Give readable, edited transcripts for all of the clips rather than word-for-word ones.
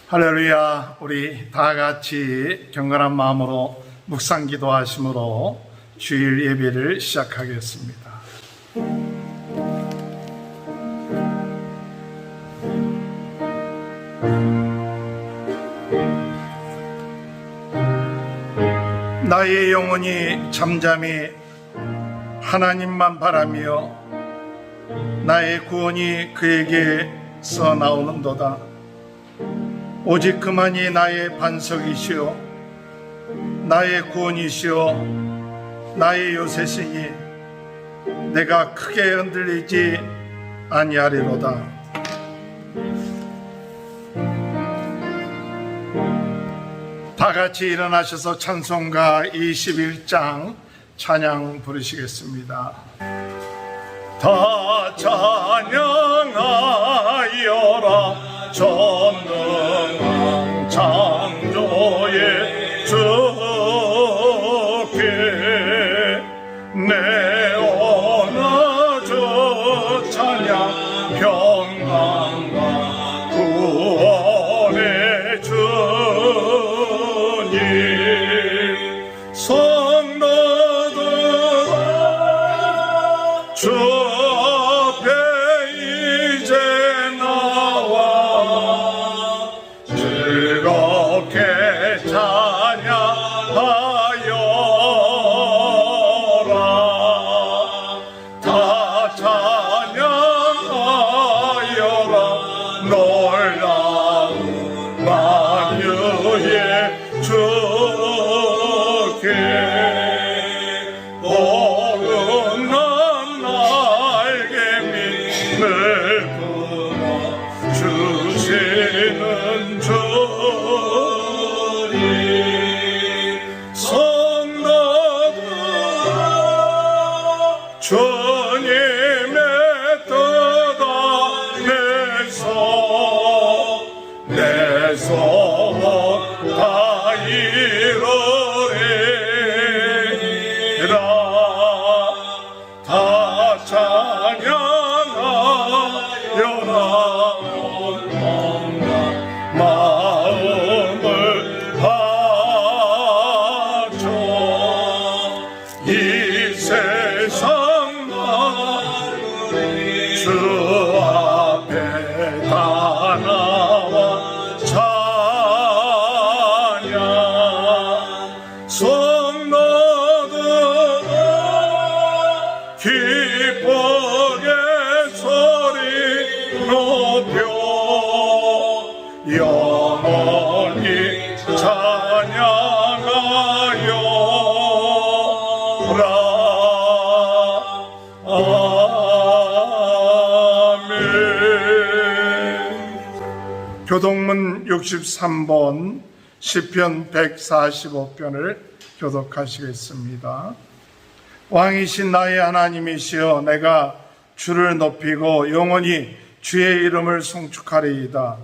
할렐루야. 우리 다 같이 경건한 마음으로 묵상 기도하심으로 주일 예배를 시작하겠습니다. 나의 영혼이 잠잠히 하나님만 바라며 나의 구원이 그에게서 나오는도다. 오직 그만이 나의 반석이시오 나의 구원이시오 나의 요새시니 내가 크게 흔들리지 아니하리로다. 다 같이 일어나셔서 찬송가 21장 찬양 부르시겠습니다. 다 찬양하여라 전능한 창조의 주께 내 원하주 찬양 평강과 구원의 주님 성도들아 주 앞에 이제 나와 즐겁게 찬양하여라. 다 찬양하여라. 놀라운 만유의 주께 어긋난 날개 밑을 품어 주시는 주님 성도들아 주님의 뜻 안에서 내 소원 다 이루리라. 다 찬양하여라. 온 마음을 바쳐 이 세상 주 앞에 다 나와 찬양 성도들아 기쁘게 소리 높여 영원히 찬양하여라. 아멘. 교독문 63번 시편 145편을 교독하시겠습니다. 왕이신 나의 하나님이시여 내가 주를 높이고 영원히 주의 이름을 송축하리이다.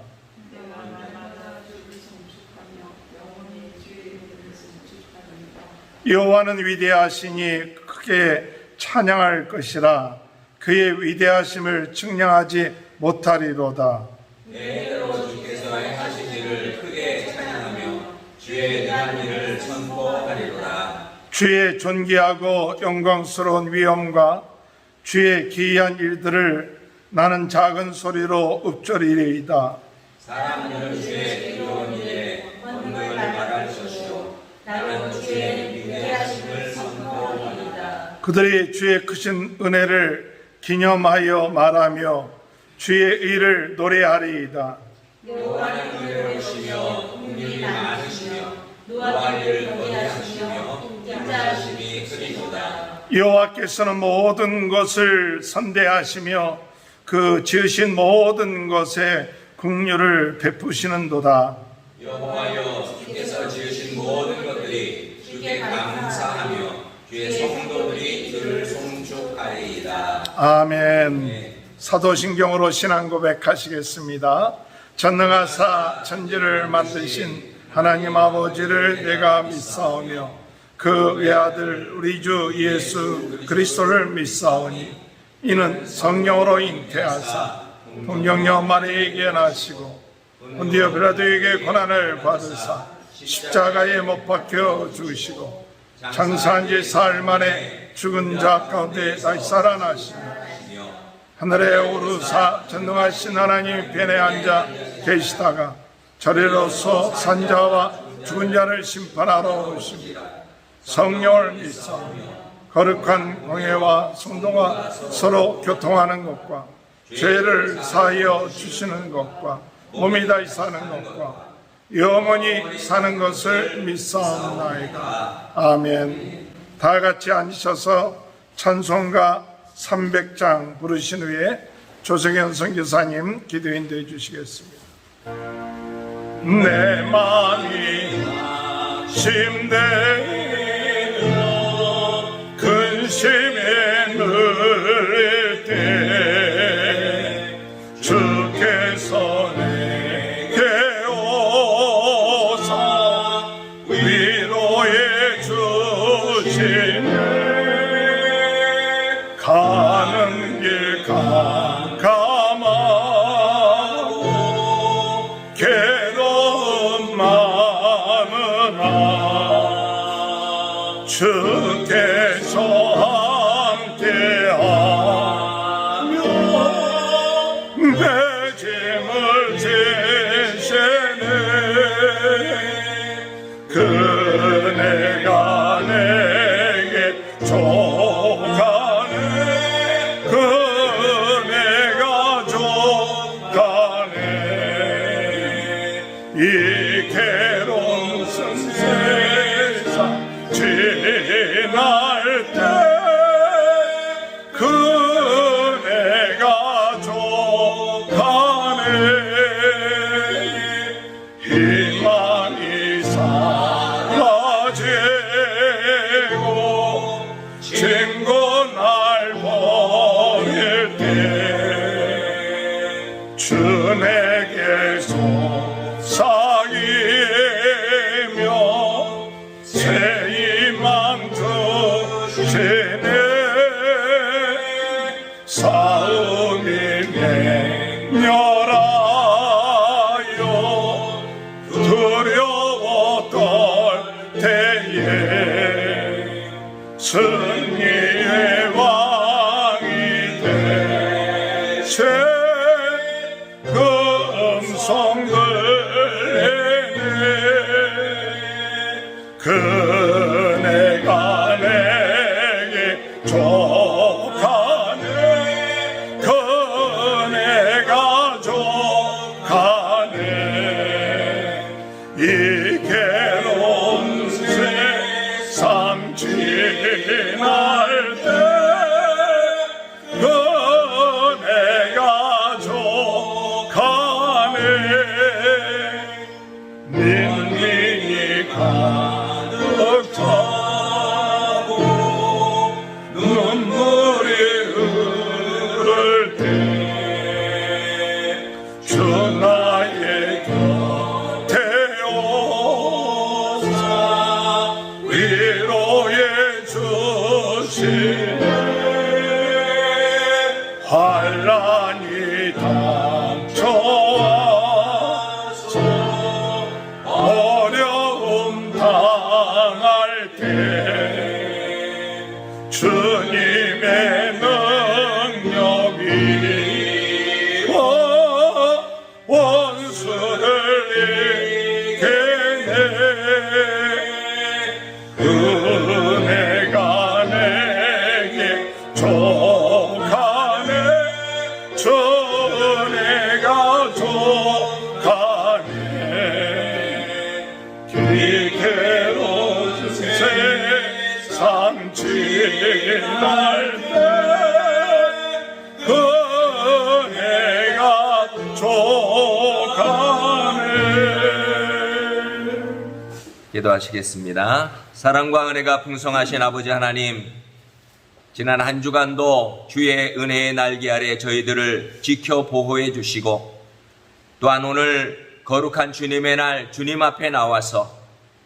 여호와는 위대하시니 크게 찬양할 것이라. 그의 위대하심을 측량하지 못하리로다. 내로 주께서 행하신 일을 크게 찬양하며 주의 능한 일을 선포하리로다. 주의 존귀하고 영광스러운 위엄과 주의 기이한 일들을 나는 작은 소리로 읊조리리이다. 사람들은 주의 이로운 일에 권능을 말할 것이요 나는 주의 위대하심을 선포하리이다. 그들이 주의 크신 은혜를 기념하여 말하며 주의 의를 노래하리이다. 여호와는 의로우시며 긍휼이 많으시며 노한 일을 거대하시며 인자하심이 크리도다. 여호와께서는 모든 것을 선대하시며 그 지으신 모든 것에 긍휼을 베푸시는도다. 여호와여 주께서 지으신 모든 것들이 주께 감사하며 주의 성도들이 주를 송축하리이다. 아멘. 사도신경으로 신앙 고백하시겠습니다. 전능하사 천지를 만드신 하나님 아버지를 내가 믿사오며 그 외아들 우리 주 예수 그리스도를 믿사오니 이는 성령으로 잉태하사 동정녀 마리에게 나시고 본디오 빌라도에게 고난을 받으사 십자가에 못 박혀 죽으시고 장사한 지 사흘 만에 죽은 자 가운데 다시 살아나시며 하늘에 오르사 전능하신 하나님 편에 앉아 계시다가 저리로서 산자와 죽은 자를 심판하러 오십니다. 성령을 믿사오며 거룩한 공예와 성도가 서로 교통하는 것과 죄를 사하여 주시는 것과 몸이 다시 사는 것과 영원히 사는 것을 믿사옵나이다. 아멘. 다 같이 앉으셔서 찬송가 300장 부르신 후에 조성현 선교사님 기도 인도해 주시겠습니다. 내 마음이 심대로 근심에 눌릴 때 주께서 내게 오사 위로해 주시네. 가는 길 캄캄하고 괴로운 마음아 주께서 함께하며 내 짐을 지시네. 그네가 내게 족하네. 그네가 족하네. 이 괴로운 세상 지날 때 그네가 족하네. 희망이 사라지고 친구 날 버릴 때 주 내게 속삭이며 새 희망 주시네. 싸움이 맹렬하여 두려워 떨 때에 승리의 왕이 되세. 그 음성 들리네. 그네가 내게 족하네. 그네가 족하네. 이 괴로운 세상 지날 때 그네가 족하네. 민민이 가득 차고 눈물이 흐를 때 주 나의 곁에 오사 위로해 주시네. 환란이 닥쳐와서 어려움 당할 때 주님의 능력이 원수를 이기네. 은혜가 내게 족하네. 주내가 족하네. 이 괴로운 세상 지날 때 그네가 족하네. 기도하시겠습니다. 사랑과 은혜가 풍성하신 아버지 하나님, 지난 한 주간도 주의 은혜의 날개 아래 저희들을 지켜 보호해 주시고, 또한 오늘 거룩한 주님의 날 주님 앞에 나와서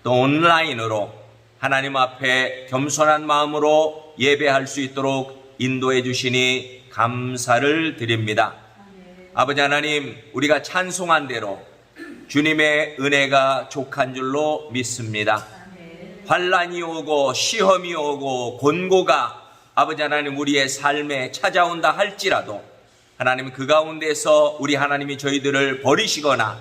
또 온라인으로 하나님 앞에 겸손한 마음으로 예배할 수 있도록 인도해 주시니 감사를 드립니다. 아버지 하나님, 우리가 찬송한 대로 주님의 은혜가 족한 줄로 믿습니다. 환난이 오고 시험이 오고 곤고가 아버지 하나님 우리의 삶에 찾아온다 할지라도 하나님 그 가운데서 우리 하나님이 저희들을 버리시거나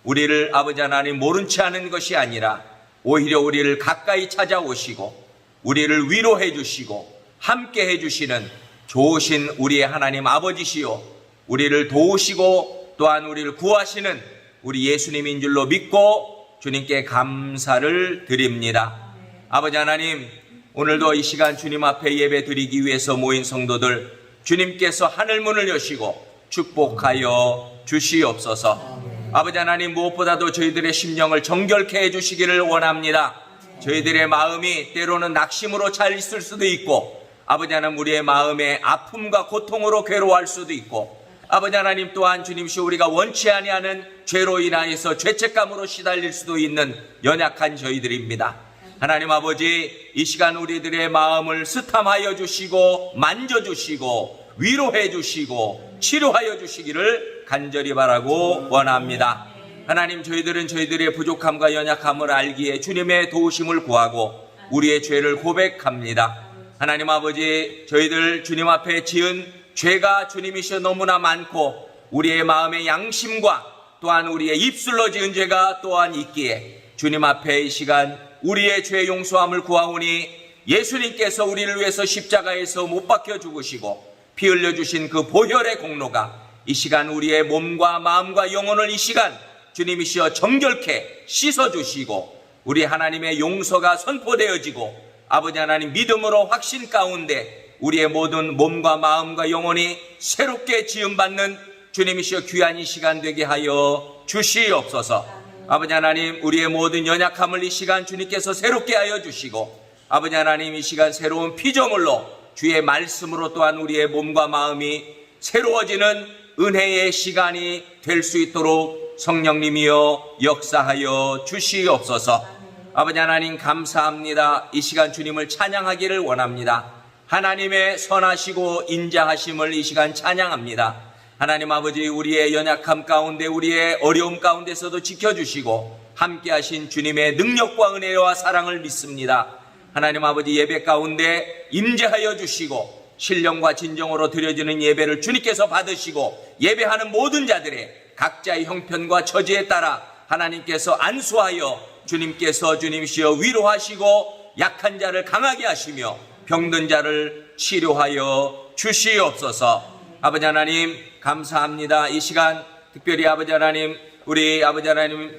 우리를 아버지 하나님 모른 채 하는 것이 아니라 오히려 우리를 가까이 찾아오시고 우리를 위로해 주시고 함께 해 주시는 좋으신 우리의 하나님 아버지시요 우리를 도우시고 또한 우리를 구하시는 우리 예수님인 줄로 믿고 주님께 감사를 드립니다. 아버지 하나님, 오늘도 이 시간 주님 앞에 예배 드리기 위해서 모인 성도들 주님께서 하늘문을 여시고 축복하여 주시옵소서. 아버지 하나님, 무엇보다도 저희들의 심령을 정결케 해주시기를 원합니다. 저희들의 마음이 때로는 낙심으로 차 있을 수도 있고 아버지 하나님 우리의 마음에 아픔과 고통으로 괴로워할 수도 있고 아버지 하나님 또한 주님시 우리가 원치 아니하는 죄로 인하여서 죄책감으로 시달릴 수도 있는 연약한 저희들입니다. 하나님 아버지, 이 시간 우리들의 마음을 스탐하여 주시고 만져주시고 위로해 주시고 치료하여 주시기를 간절히 바라고 원합니다. 하나님, 저희들은 저희들의 부족함과 연약함을 알기에 주님의 도우심을 구하고 우리의 죄를 고백합니다. 하나님 아버지, 저희들 주님 앞에 지은 죄가 주님이시여 너무나 많고 우리의 마음의 양심과 또한 우리의 입술로 지은 죄가 또한 있기에 주님 앞에 이 시간 우리의 죄 용서함을 구하오니 예수님께서 우리를 위해서 십자가에서 못 박혀 죽으시고 피 흘려 주신 그 보혈의 공로가 이 시간 우리의 몸과 마음과 영혼을 이 시간 주님이시여 정결케 씻어주시고 우리 하나님의 용서가 선포되어지고 아버지 하나님 믿음으로 확신 가운데 우리의 모든 몸과 마음과 영혼이 새롭게 지음받는 주님이시여 귀한 이 시간 되게 하여 주시옵소서. 아버지 하나님, 우리의 모든 연약함을 이 시간 주님께서 새롭게 하여 주시고 아버지 하나님 이 시간 새로운 피조물로 주의 말씀으로 또한 우리의 몸과 마음이 새로워지는 은혜의 시간이 될 수 있도록 성령님이여 역사하여 주시옵소서. 아버지 하나님 감사합니다. 이 시간 주님을 찬양하기를 원합니다. 하나님의 선하시고 인자하심을 이 시간 찬양합니다. 하나님 아버지, 우리의 연약함 가운데 우리의 어려움 가운데서도 지켜주시고 함께하신 주님의 능력과 은혜와 사랑을 믿습니다. 하나님 아버지, 예배 가운데 임재하여 주시고 신령과 진정으로 드려지는 예배를 주님께서 받으시고 예배하는 모든 자들의 각자의 형편과 처지에 따라 하나님께서 안수하여 주님께서 주님이시여 위로하시고 약한 자를 강하게 하시며 병든 자를 치료하여 주시옵소서. 아버지 하나님 감사합니다. 이 시간 특별히 아버지 하나님, 우리 아버지 하나님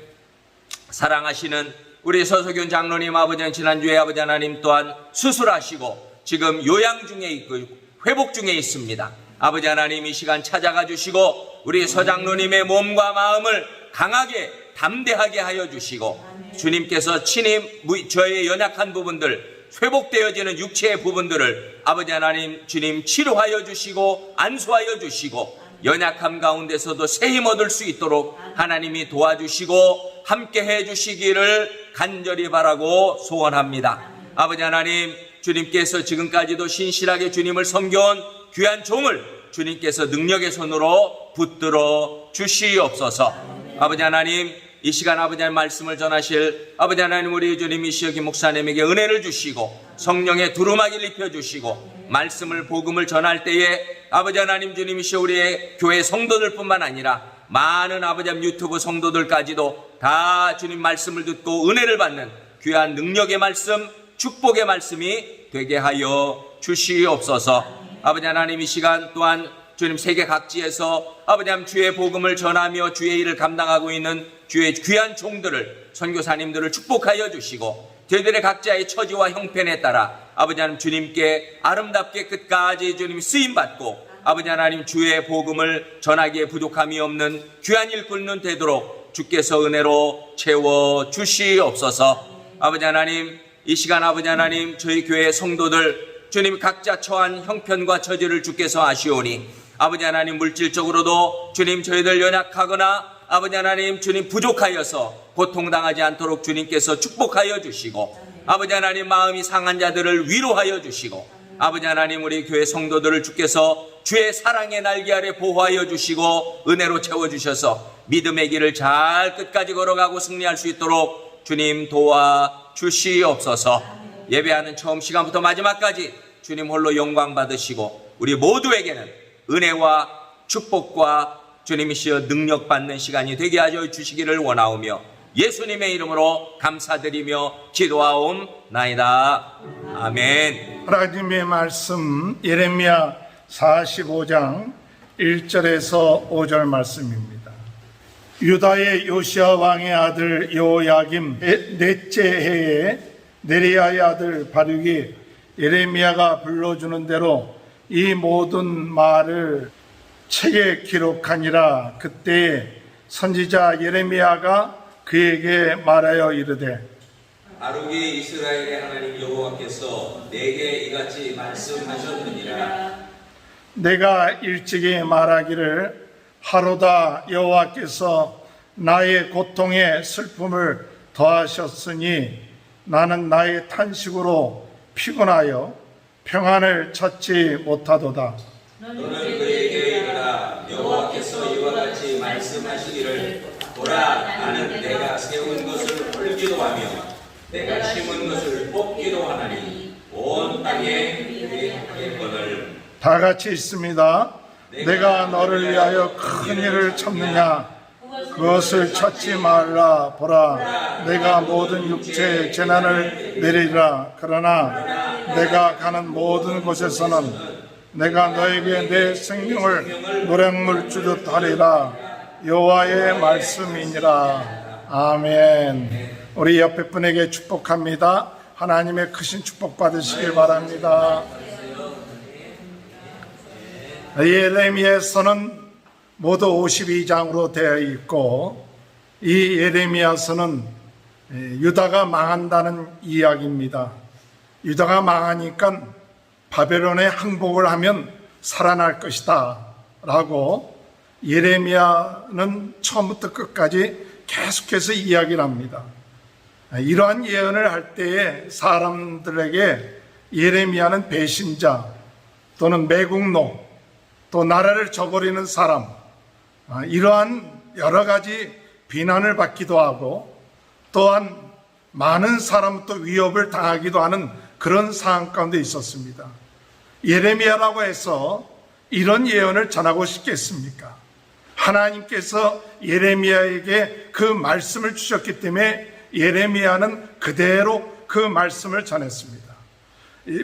사랑하시는 우리 서석윤 장로님 아버지는 지난주에 아버지 하나님 또한 수술하시고 지금 요양 중에 있고 회복 중에 있습니다. 아버지 하나님 이 시간 찾아가 주시고 우리 서장로님의 몸과 마음을 강하게 담대하게 하여 주시고 주님께서 친히 저의 연약한 부분들 회복되어지는 육체의 부분들을 아버지 하나님 주님 치료하여 주시고 안수하여 주시고 연약함 가운데서도 새 힘 얻을 수 있도록 하나님이 도와주시고 함께 해 주시기를 간절히 바라고 소원합니다. 아버지 하나님, 주님께서 지금까지도 신실하게 주님을 섬겨온 귀한 종을 주님께서 능력의 손으로 붙들어 주시옵소서. 아버지 하나님, 이 시간 아버지 하나님 말씀을 전하실 아버지 하나님 우리 주님이시여 김 목사님에게 은혜를 주시고 성령의 두루마기를 입혀주시고 말씀을 복음을 전할 때에 아버지 하나님 주님이시여 우리의 교회 성도들뿐만 아니라 많은 아버지 하나님 유튜브 성도들까지도 다 주님 말씀을 듣고 은혜를 받는 귀한 능력의 말씀, 축복의 말씀이 되게 하여 주시옵소서. 아버지 하나님 이 시간 또한 주님 세계 각지에서 아버지 하나님 주의 복음을 전하며 주의 일을 감당하고 있는 주의 귀한 종들을 선교사님들을 축복하여 주시고 저희들의 각자의 처지와 형편에 따라 아버지 하나님 주님께 아름답게 끝까지 주님 쓰임받고 아버지 하나님 주의 복음을 전하기에 부족함이 없는 귀한 일꾼은 되도록 주께서 은혜로 채워 주시옵소서. 아버지 하나님 이 시간 아버지 하나님 저희 교회 성도들 주님 각자 처한 형편과 처지를 주께서 아시오니 아버지 하나님 물질적으로도 주님 저희들 연약하거나 아버지 하나님 주님 부족하여서 고통당하지 않도록 주님께서 축복하여 주시고 아버지 하나님 마음이 상한 자들을 위로하여 주시고 아버지 하나님, 우리 교회 성도들을 주께서 주의 사랑의 날개 아래 보호하여 주시고 은혜로 채워주셔서 믿음의 길을 잘 끝까지 걸어가고 승리할 수 있도록 주님 도와주시옵소서. 예배하는 처음 시간부터 마지막까지 주님 홀로 영광 받으시고 우리 모두에게는 은혜와 축복과 주님이시여 능력받는 시간이 되게 하여 주시기를 원하오며 예수님의 이름으로 감사드리며 기도하옵나이다. 아멘. 하나님의 말씀 예레미야 45장 1절에서 5절 말씀입니다. 유다의 요시야 왕의 아들 요야김 넷째 해에 네리야의 아들 바룩이 예레미야가 불러주는 대로 이 모든 말을 책에 기록하니라. 그때 선지자 예레미야가 그에게 말하여 이르되 바룩이 이스라엘의 하나님 여호와께서 내게 이같이 말씀하셨느니라. 내가 일찍이 말하기를 하루다 여호와께서 나의 고통에 슬픔을 더하셨으니 나는 나의 탄식으로 피곤하여 평안을 찾지 못하도다. 너는 그에게 이르라. 여호와께서 이와 같이 말씀하시기를 보라, 나는 내가 세운 것을 헐기도 하며 내가 심은 것을 뽑기도 하나니 온 땅에 그의 하겠거늘. 다 같이 있습니다. 내가 너를 위하여 큰 일을 찾느냐? 그것을 찾지 말라. 보라, 내가 모든 육체에 재난을 내리라. 그러나 내가 가는 모든 곳에서는 내가 너에게 내 생명을 노랫물 주듯 하리라. 여호와의 말씀이니라. 아멘. 우리 옆에 분에게 축복합니다. 하나님의 크신 축복 받으시길 바랍니다. 예레미야서는 모두 52장으로 되어 있고 이 예레미야서는 유다가 망한다는 이야기입니다. 유다가 망하니까 바벨론에 항복을 하면 살아날 것이다 라고 예레미야는 처음부터 끝까지 계속해서 이야기를 합니다. 이러한 예언을 할 때에 사람들에게 예레미야는 배신자 또는 매국노 또 나라를 저버리는 사람, 이러한 여러 가지 비난을 받기도 하고 또한 많은 사람부터 위협을 당하기도 하는 그런 상황 가운데 있었습니다. 예레미야라고 해서 이런 예언을 전하고 싶겠습니까? 하나님께서 예레미야에게 그 말씀을 주셨기 때문에 예레미야는 그대로 그 말씀을 전했습니다.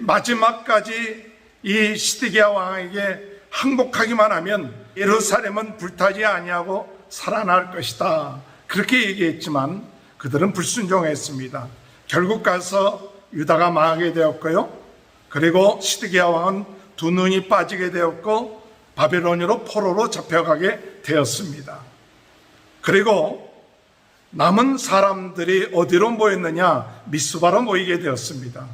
마지막까지 이 시드기야 왕에게 항복하기만 하면 예루살렘은 불타지 아니하고 살아날 것이다. 그렇게 얘기했지만 그들은 불순종했습니다. 결국 가서 유다가 망하게 되었고요. 그리고 시드기야 왕은 두 눈이 빠지게 되었고 바벨론으로 포로로 잡혀가게 되었습니다. 그리고 남은 사람들이 어디로 모였느냐? 미스바로 모이게 되었습니다.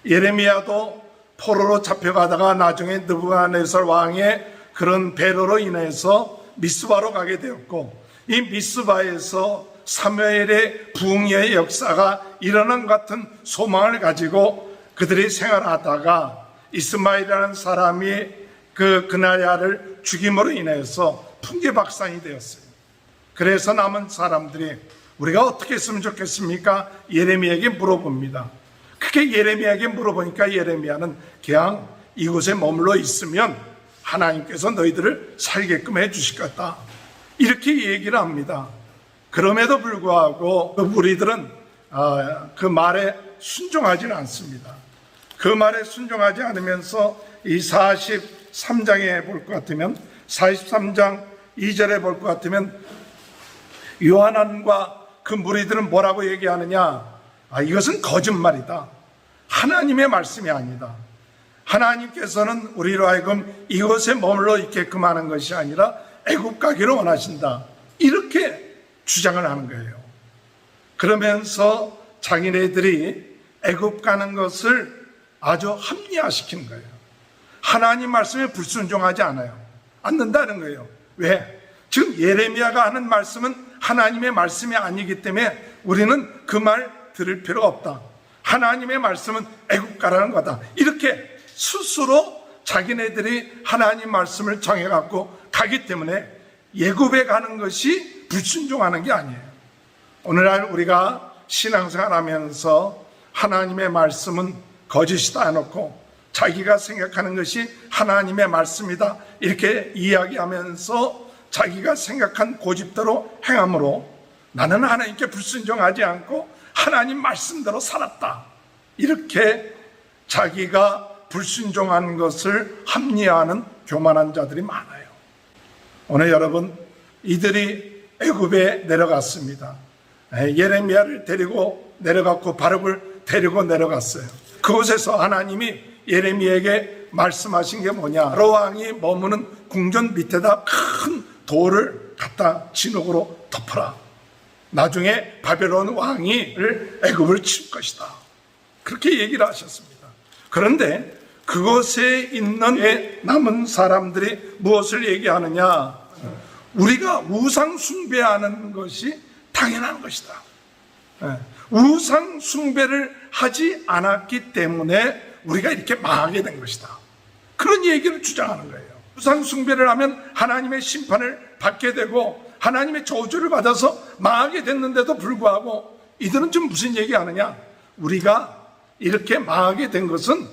예레미야도 포로로 잡혀가다가 나중에 느부갓네살 왕의 그런 배로로 인해서 미스바로 가게 되었고 이 미스바에서 사무엘의 부흥의 역사가 일어난 같은 소망을 가지고 그들이 생활하다가 이스마엘이라는 사람이 그 그나야를 죽임으로 인해서 풍계박산이 되었어요. 그래서 남은 사람들이 우리가 어떻게 했으면 좋겠습니까? 예레미야에게 물어봅니다. 그게 예레미야에게 물어보니까 예레미야는 그냥 이곳에 머물러 있으면 하나님께서 너희들을 살게끔 해주실 거다. 이렇게 얘기를 합니다. 그럼에도 불구하고 그 무리들은 그 말에 순종하지는 않습니다. 그 말에 순종하지 않으면서 이 43장에 볼 것 같으면 43장 2절에 볼 것 같으면 요하난과 그 무리들은 뭐라고 얘기하느냐? 이것은 거짓말이다. 하나님의 말씀이 아니다. 하나님께서는 우리로 하여금 이곳에 머물러 있게끔 하는 것이 아니라 애굽 가기를 원하신다. 이렇게 주장을 하는 거예요. 그러면서 자기네들이 애굽 가는 것을 아주 합리화시키는 거예요. 하나님 말씀에 불순종하지 않는다는 거예요. 왜? 지금 예레미야가 하는 말씀은 하나님의 말씀이 아니기 때문에 우리는 그 말 들을 필요가 없다. 하나님의 말씀은 애굽 가라는 거다. 이렇게 스스로 자기네들이 하나님 말씀을 정해갖고 가기 때문에 예굽에 가는 것이 불순종하는 게 아니에요. 오늘날 우리가 신앙생활 하면서 하나님의 말씀은 거짓이다 해놓고 자기가 생각하는 것이 하나님의 말씀이다 이렇게 이야기하면서 자기가 생각한 고집대로 행함으로 나는 하나님께 불순종하지 않고 하나님 말씀대로 살았다. 이렇게 자기가 불순종한 것을 합리화하는 교만한 자들이 많아요. 오늘 여러분, 이들이 애굽에 내려갔습니다. 예레미야를 데리고 내려갔고 바룩을 데리고 내려갔어요. 그곳에서 하나님이 예레미야에게 말씀하신 게 뭐냐? 바로 왕이 머무는 궁전 밑에다 큰 돌을 갖다 진흙으로 덮어라. 나중에 바벨론 왕이를 애굽을 칠 것이다. 그렇게 얘기를 하셨습니다. 그런데 그곳에 있는 남은 사람들이 무엇을 얘기하느냐? 우리가 우상 숭배하는 것이 당연한 것이다. 우상 숭배를 하지 않았기 때문에 우리가 이렇게 망하게 된 것이다. 그런 얘기를 주장하는 거예요. 우상 숭배를 하면 하나님의 심판을 받게 되고 하나님의 저주를 받아서 망하게 됐는데도 불구하고 이들은 지금 무슨 얘기하느냐? 우리가 이렇게 망하게 된 것은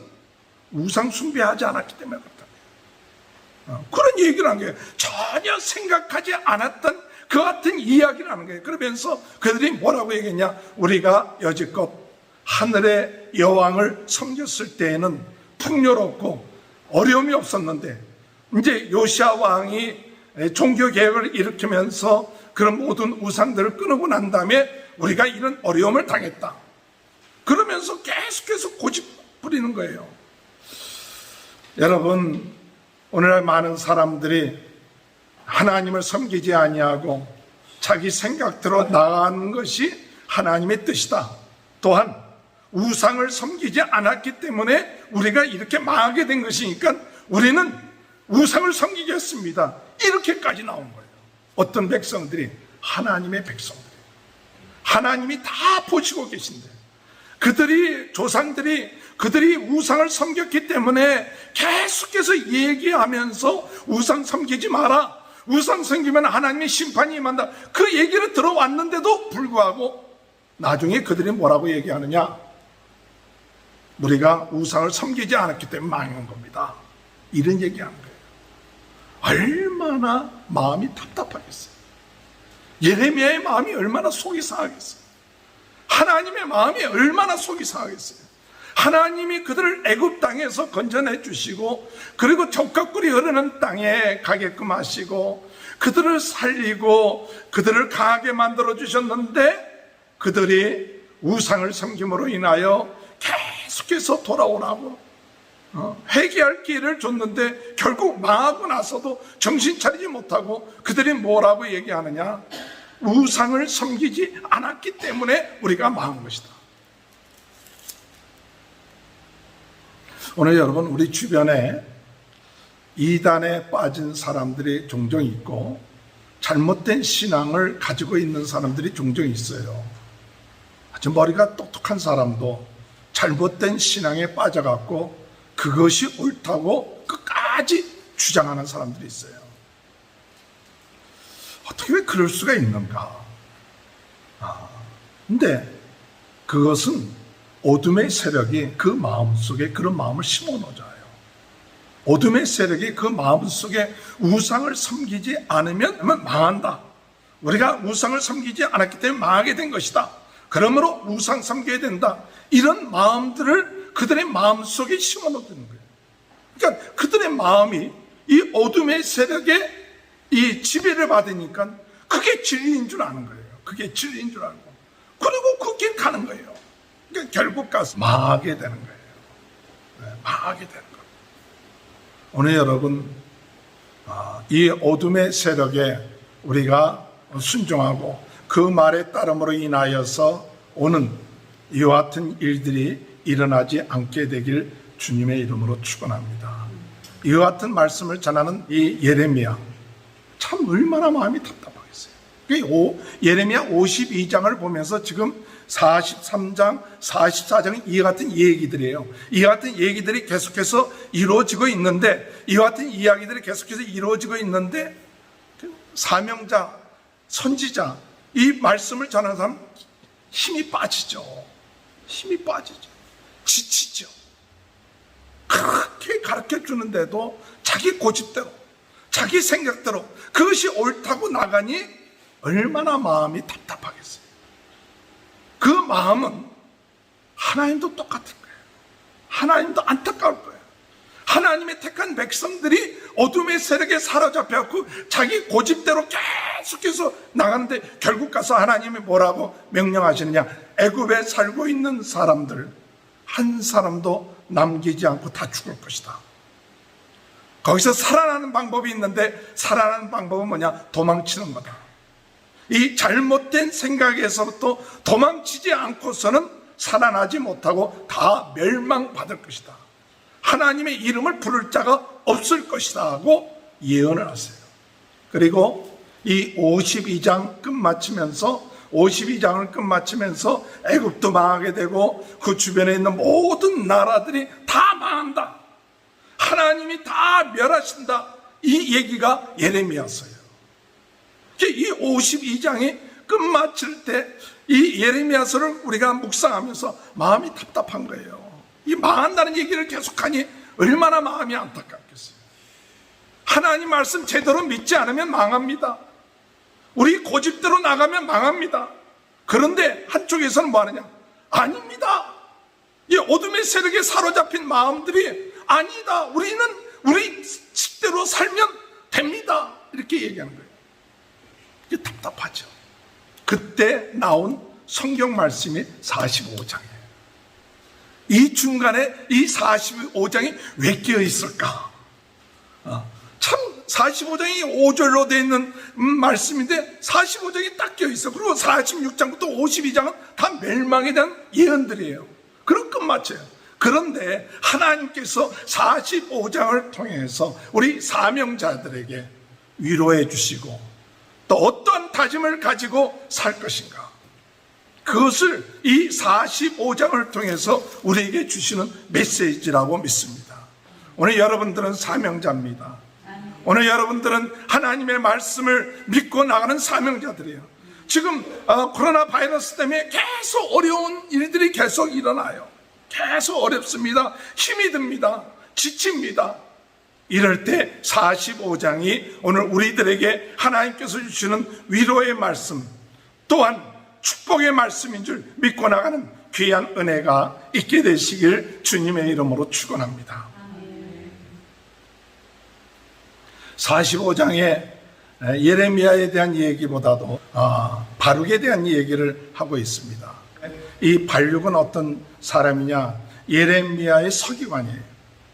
우상 숭배하지 않았기 때문에 그렇다. 그런 얘기를 한 거예요. 전혀 생각하지 않았던 그 같은 이야기를 하는 거예요. 그러면서 그들이 뭐라고 얘기했냐? 우리가 여지껏 하늘의 여왕을 섬겼을 때에는 풍요롭고 어려움이 없었는데 이제 요시야 왕이 종교개혁을 일으키면서 그런 모든 우상들을 끊고 난 다음에 우리가 이런 어려움을 당했다. 그러면서 계속해서 고집 부리는 거예요. 여러분, 오늘날 많은 사람들이 하나님을 섬기지 아니하고 자기 생각대로 나가는 것이 하나님의 뜻이다. 또한 우상을 섬기지 않았기 때문에 우리가 이렇게 망하게 된 것이니까 우리는 우상을 섬기겠습니다. 이렇게까지 나온 거예요. 어떤 백성들이? 하나님의 백성들이. 하나님이 다 보시고 계신데 그들이 조상들이 그들이 우상을 섬겼기 때문에 계속해서 얘기하면서 우상 섬기지 마라. 우상 섬기면 하나님의 심판이 임한다. 그 얘기를 들어왔는데도 불구하고 나중에 그들이 뭐라고 얘기하느냐? 우리가 우상을 섬기지 않았기 때문에 망한 겁니다. 이런 얘기하는 거예요. 얼마나 마음이 답답하겠어요. 예레미야의 마음이 얼마나 속이 상하겠어요. 하나님의 마음이 얼마나 속이 상하겠어요. 하나님이 그들을 애굽 땅에서 건져내 주시고 그리고 젖과 꿀이 흐르는 땅에 가게끔 하시고 그들을 살리고 그들을 강하게 만들어 주셨는데 그들이 우상을 섬김으로 인하여 계속해서 돌아오라고 회개할 기회를 줬는데 결국 망하고 나서도 정신 차리지 못하고 그들이 뭐라고 얘기하느냐? 우상을 섬기지 않았기 때문에 우리가 망한 것이다. 오늘 여러분, 우리 주변에 이단에 빠진 사람들이 종종 있고 잘못된 신앙을 가지고 있는 사람들이 종종 있어요. 아주 머리가 똑똑한 사람도 잘못된 신앙에 빠져갖고 그것이 옳다고 끝까지 주장하는 사람들이 있어요. 어떻게 왜 그럴 수가 있는가? 근데 그것은 어둠의 세력이 그 마음속에 그런 마음을 심어놓아요. 어둠의 세력이 그 마음속에 우상을 섬기지 않으면 망한다. 우리가 우상을 섬기지 않았기 때문에 망하게 된 것이다. 그러므로 우상 섬겨야 된다. 이런 마음들을 그들의 마음속에 심어놓는 거예요. 그러니까 그들의 마음이 이 어둠의 세력에 이 지배를 받으니까 그게 진리인 줄 아는 거예요. 그게 진리인 줄 알고 그리고 그 길 가는 거예요. 그러니까 결국 가서 망하게 되는 거예요. 망하게 되는 거예요. 오늘 여러분, 이 어둠의 세력에 우리가 순종하고 그 말에 따름으로 인하여서 오는 이와 같은 일들이 일어나지 않게 되길 주님의 이름으로 축원합니다. 이와 같은 말씀을 전하는 이 예레미야, 참 얼마나 마음이 답답하겠어요. 예레미야 52장을 보면서 지금 43장, 44장은 이와 같은 얘기들이에요. 이와 같은 얘기들이 계속해서 이루어지고 있는데, 이와 같은 이야기들이 계속해서 이루어지고 있는데, 사명자, 선지자, 이 말씀을 전하는 사람 힘이 빠지죠. 힘이 빠지죠. 지치죠. 그렇게 가르쳐 주는데도 자기 고집대로, 자기 생각대로 그것이 옳다고 나가니 얼마나 마음이 답답하겠어요. 그 마음은 하나님도 똑같을 거예요. 하나님도 안타까울 거예요. 하나님의 택한 백성들이 어둠의 세력에 사로잡혀갖고 자기 고집대로 계속해서 나가는데 결국 가서 하나님이 뭐라고 명령하시느냐? 애굽에 살고 있는 사람들 한 사람도 남기지 않고 다 죽을 것이다. 거기서 살아나는 방법이 있는데 살아나는 방법은 뭐냐? 도망치는 거다. 이 잘못된 생각에서부터 도망치지 않고서는 살아나지 못하고 다 멸망받을 것이다. 하나님의 이름을 부를 자가 없을 것이다 하고 예언을 하세요. 그리고 이 52장 끝마치면서 52장을 끝마치면서 애굽도 망하게 되고 그 주변에 있는 모든 나라들이 다 망한다. 하나님이 다 멸하신다. 이 얘기가 예레미야서예요. 이 52장이 끝마칠 때 이 예레미야서를 우리가 묵상하면서 마음이 답답한 거예요. 이 망한다는 얘기를 계속하니 얼마나 마음이 안타깝겠어요. 하나님 말씀 제대로 믿지 않으면 망합니다. 우리 고집대로 나가면 망합니다. 그런데 한쪽에서는 뭐 하느냐? 아닙니다. 이 어둠의 세력에 사로잡힌 마음들이 아니다. 우리는 우리 식대로 살면 됩니다. 이렇게 얘기하는 거예요. 이게 답답하죠. 그때 나온 성경 말씀이 45장이에요. 이 중간에 이 45장이 왜 끼어 있을까? 참 45장이 5절로 되어 있는 말씀인데 45장이 딱 끼어 있어. 그리고 46장부터 52장은 다 멸망에 대한 예언들이에요. 그럼 끝마쳐요. 그런데 하나님께서 45장을 통해서 우리 사명자들에게 위로해 주시고 또 어떠한 다짐을 가지고 살 것인가, 그것을 이 45장을 통해서 우리에게 주시는 메시지라고 믿습니다. 오늘 여러분들은 사명자입니다. 오늘 여러분들은 하나님의 말씀을 믿고 나가는 사명자들이에요. 지금 코로나 바이러스 때문에 계속 어려운 일들이 계속 일어나요. 계속 어렵습니다. 힘이 듭니다. 지칩니다. 이럴 때 45장이 오늘 우리들에게 하나님께서 주시는 위로의 말씀, 또한 축복의 말씀인 줄 믿고 나가는 귀한 은혜가 있게 되시길 주님의 이름으로 축원합니다. 45장에 예레미야에 대한 얘기보다도 바룩에 대한 얘기를 하고 있습니다. 이 바룩은 어떤 사람이냐? 예레미야의 서기관이에요.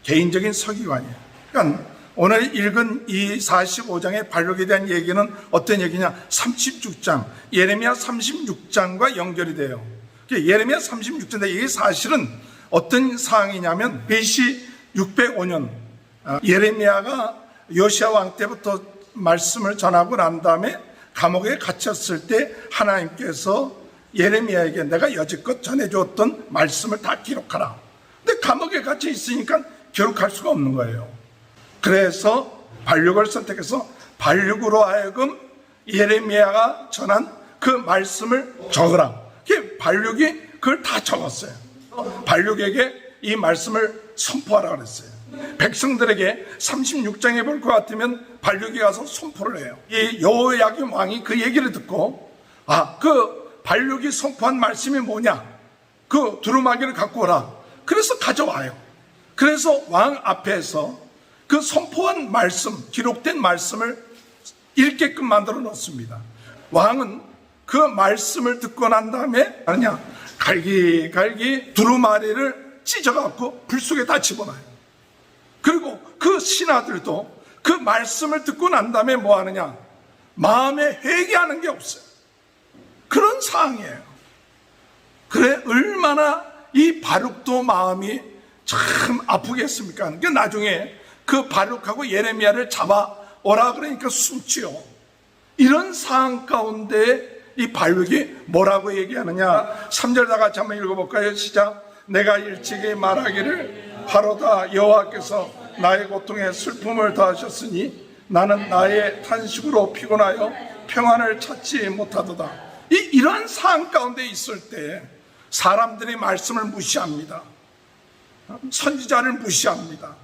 개인적인 서기관이에요. 그러니까 오늘 읽은 이 45장의 바룩에 대한 얘기는 어떤 얘기냐? 36장, 예레미야 36장과 연결이 돼요. 예레미야 36장인데 이게 사실은 어떤 상황이냐면 BC 605년 예레미야가 요시야 왕 때부터 말씀을 전하고 난 다음에 감옥에 갇혔을 때 하나님께서 예레미야에게 내가 여지껏 전해주었던 말씀을 다 기록하라. 근데 감옥에 갇혀 있으니까 기록할 수가 없는 거예요. 그래서 발육을 선택해서 발육으로 하여금 예레미야가 전한 그 말씀을 적으라. 발육이 그걸 다 적었어요. 발육에게 이 말씀을 선포하라 그랬어요. 백성들에게 36장에 볼 것 같으면 발육이 가서 선포를 해요. 이 여호야김 왕이 그 얘기를 듣고 그 발육이 선포한 말씀이 뭐냐? 그 두루마기를 갖고 오라. 그래서 가져와요. 그래서 왕 앞에서 그 선포한 말씀, 기록된 말씀을 읽게끔 만들어 놓습니다. 왕은 그 말씀을 듣고 난 다음에 갈기 두루마리를 찢어갖고 불 속에 다 집어넣어요. 그리고 그 신하들도 그 말씀을 듣고 난 다음에 뭐 하느냐? 마음에 회개하는 게 없어요. 그런 상황이에요. 그래 얼마나 이 바룩도 마음이 참 아프겠습니까? 그러니까 나중에 그 바룩하고 예레미야를 잡아오라 그러니까 숨지요. 이런 상황 가운데 이 발육이 뭐라고 얘기하느냐? 3절 다 같이 한번 읽어볼까요? 시작. 내가 일찍이 말하기를 하로다 여호와께서 나의 고통에 슬픔을 더하셨으니 나는 나의 탄식으로 피곤하여 평안을 찾지 못하도다. 이러한 상황 가운데 있을 때 사람들이 말씀을 무시합니다. 선지자를 무시합니다.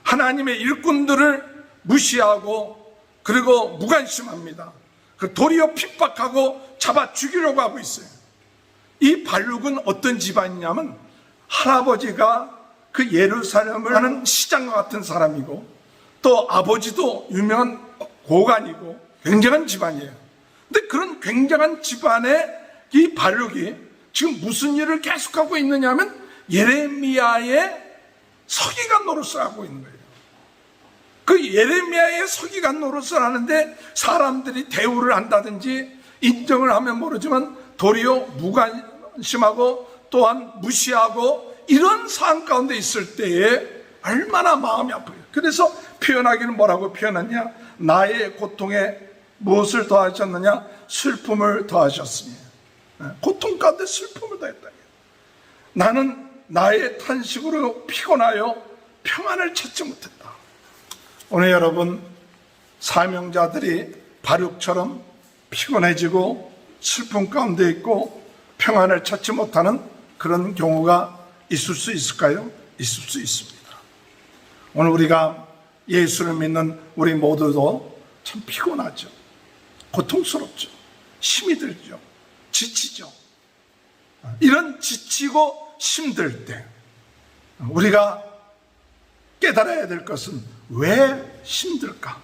하나님의 일꾼들을 무시하고 그리고 무관심합니다. 도리어 핍박하고 잡아 죽이려고 하고 있어요. 이 발육은 어떤 집안이냐면 할아버지가 그 예루살렘을 하는 시장과 같은 사람이고 또 아버지도 유명한 고관이고 굉장한 집안이에요. 근데 그런 굉장한 집안의 이 발육이 지금 무슨 일을 계속하고 있느냐면 예레미야의 서기관 노릇을 하고 있는 거예요. 그 예레미야의 서기관 노릇을 하는데 사람들이 대우를 한다든지 인정을 하면 모르지만 도리어 무관심하고 또한 무시하고 이런 상황 가운데 있을 때에 얼마나 마음이 아파요. 그래서 표현하기는 뭐라고 표현하냐? 나의 고통에 무엇을 더하셨느냐? 슬픔을 더하셨으니. 고통 가운데 슬픔을 더했다. 나는 나의 탄식으로 피곤하여 평안을 찾지 못했다. 오늘 여러분 사명자들이 바룩처럼 피곤해지고 슬픔 가운데 있고 평안을 찾지 못하는 그런 경우가 있을 수 있을까요? 있을 수 있습니다. 오늘 우리가 예수를 믿는 우리 모두도 참 피곤하죠. 고통스럽죠. 힘이 들죠. 지치죠. 이런 지치고 힘들 때 우리가 깨달아야 될 것은 왜 힘들까?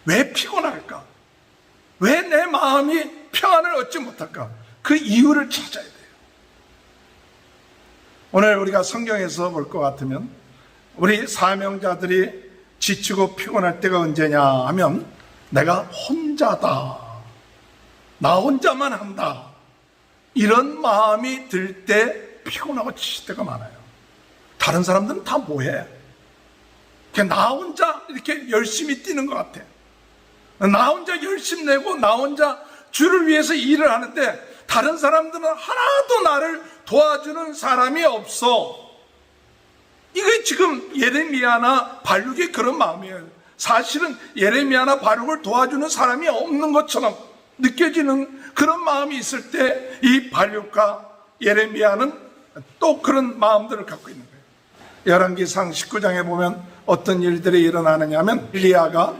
왜 피곤할까? 왜 내 마음이 평안을 얻지 못할까? 그 이유를 찾아야 돼요. 오늘 우리가 성경에서 볼 것 같으면 우리 사명자들이 지치고 피곤할 때가 언제냐 하면 내가 혼자다. 나 혼자만 한다. 이런 마음이 들 때 피곤하고 지칠 때가 많아요. 다른 사람들은 다 뭐해? 그냥 나 혼자 이렇게 열심히 뛰는 것 같아. 나 혼자 열심 내고 나 혼자 주를 위해서 일을 하는데 다른 사람들은 하나도 나를 도와주는 사람이 없어. 이게 지금 예레미야나 바룩의 그런 마음이에요. 사실은 예레미야나 바룩을 도와주는 사람이 없는 것처럼 느껴지는 그런 마음이 있을 때 이 바룩과 예레미야는 또 그런 마음들을 갖고 있는 거예요. 열왕기상 19장에 보면 어떤 일들이 일어나느냐 하면 엘리야가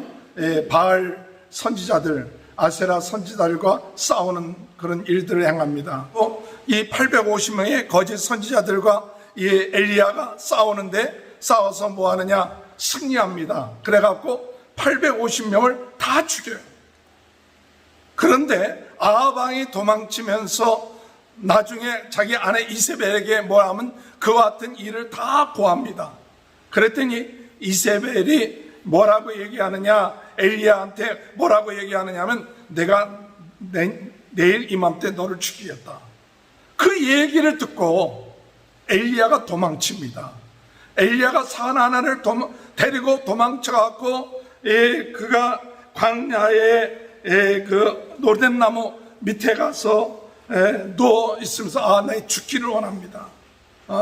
바알 선지자들 아세라 선지자들과 싸우는 그런 일들을 행합니다. 이 850명의 거짓 선지자들과 이 엘리야가 싸우는데 싸워서 뭐 하느냐? 승리합니다. 그래갖고 850명을 다 죽여요. 그런데 아합 왕이 도망치면서 나중에 자기 아내 이세벨에게 뭐 하면 그와 같은 일을 다 고합니다. 그랬더니 이세벨이 뭐라고 얘기하느냐? 엘리야한테 뭐라고 얘기하느냐 하면 내가 내일 이맘때 너를 죽이겠다. 그 얘기를 듣고 엘리야가 도망칩니다. 엘리야가 산 하나를 데리고 도망쳐갖고 그가 광야에 그 노룻나무 밑에 가서 누워 있으면서 내 죽기를 원합니다.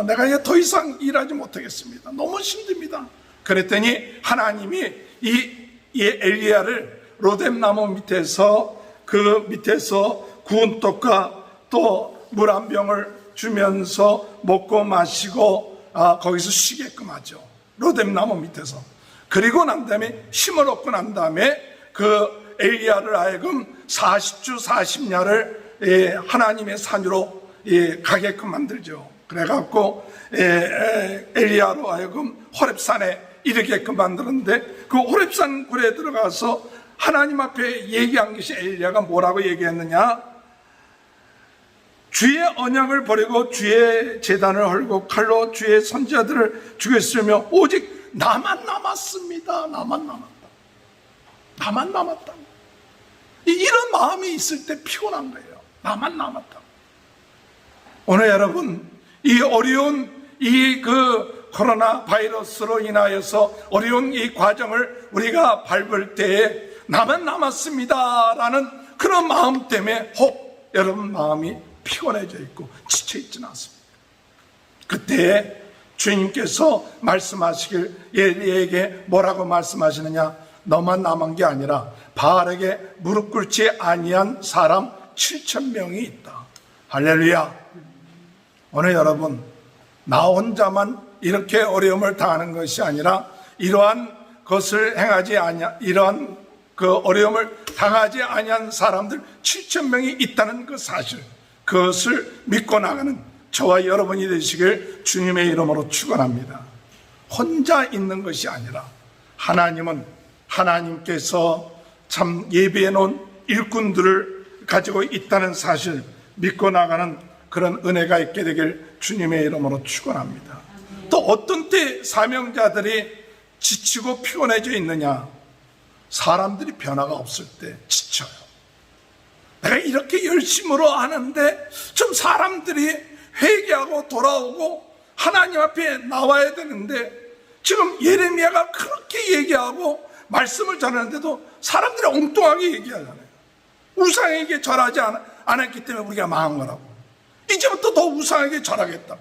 내가 이제 더 이상 일하지 못하겠습니다. 너무 힘듭니다. 그랬더니 하나님이 이 엘리야를 로뎀나무 밑에서 그 밑에서 구운 떡과 또 물 한 병을 주면서 먹고 마시고 거기서 쉬게끔 하죠. 로뎀나무 밑에서. 그리고 난 다음에 힘을 얻고 난 다음에 그 엘리야를 하여금 40주 40야를 하나님의 산으로 가게끔 만들죠. 그래갖고 엘리야로 하여금 호렙산에 이르게끔 만들었는데 그 호렙산 굴에 들어가서 하나님 앞에 얘기한 것이 엘리야가 뭐라고 얘기했느냐? 주의 언약을 버리고 주의 제단을 헐고 칼로 주의 선지자들을 죽였으며 오직 나만 남았습니다. 나만 남았다. 이런 마음이 있을 때 피곤한 거예요. 나만 남았다. 오늘 여러분 이 어려운 그 코로나 바이러스로 인하여서 어려운 이 과정을 우리가 밟을 때에 나만 남았습니다라는 그런 마음 때문에 혹 여러분 마음이 피곤해져 있고 지쳐 있지는 않습니다. 그때 주님께서 말씀하시길 얘에게 뭐라고 말씀하시느냐? 너만 남은 게 아니라 바알에게 무릎 꿇지 아니한 사람 7,000명이 있다. 할렐루야. 오늘 여러분, 나 혼자만 이렇게 어려움을 당하는 것이 아니라 이러한 것을 행하지 아니한, 이러한 그 어려움을 당하지 아니한 사람들 7,000명이 있다는 그 사실, 그것을 믿고 나가는 저와 여러분이 되시길 주님의 이름으로 축원합니다. 혼자 있는 것이 아니라 하나님께서 참 예비해 놓은 일꾼들을 가지고 있다는 사실 믿고 나가는 그런 은혜가 있게 되길 주님의 이름으로 축원합니다. 또 어떤 때 사명자들이 지치고 피곤해져 있느냐? 사람들이 변화가 없을 때 지쳐요. 내가 이렇게 열심으로 하는데 좀 사람들이 회개하고 돌아오고 하나님 앞에 나와야 되는데 지금 예레미야가 그렇게 얘기하고 말씀을 전하는데도 사람들이 엉뚱하게 얘기하잖아요. 우상에게 절하지 않았기 때문에 우리가 망한 거라고. 이제부터 더 우상에게 절하겠다고.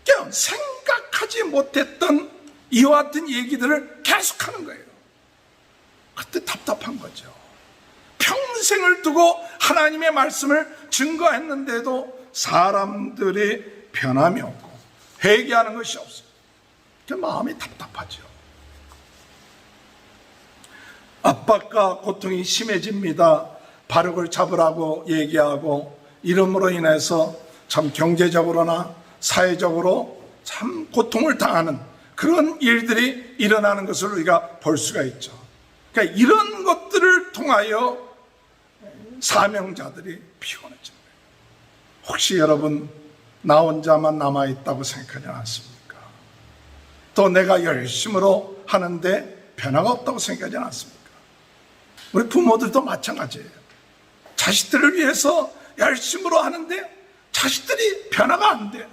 그냥 생각하지 못했던 이와 같은 얘기들을 계속하는 거예요. 그때 답답한 거죠. 평생을 두고 하나님의 말씀을 증거했는데도 사람들이 변함이 없고 회개하는 것이 없어요. 그 마음이 답답하죠. 압박과 고통이 심해집니다. 바룩을 잡으라고 얘기하고 이름으로 인해서 참 경제적으로나 사회적으로 참 고통을 당하는 그런 일들이 일어나는 것을 우리가 볼 수가 있죠. 그러니까 이런 것들을 통하여 사명자들이 피곤해집니다. 혹시 여러분 나 혼자만 남아있다고 생각하지 않습니까? 또 내가 열심으로 하는데 변화가 없다고 생각하지 않습니까? 우리 부모들도 마찬가지예요. 자식들을 위해서 열심으로 하는데 자식들이 변화가 안 돼.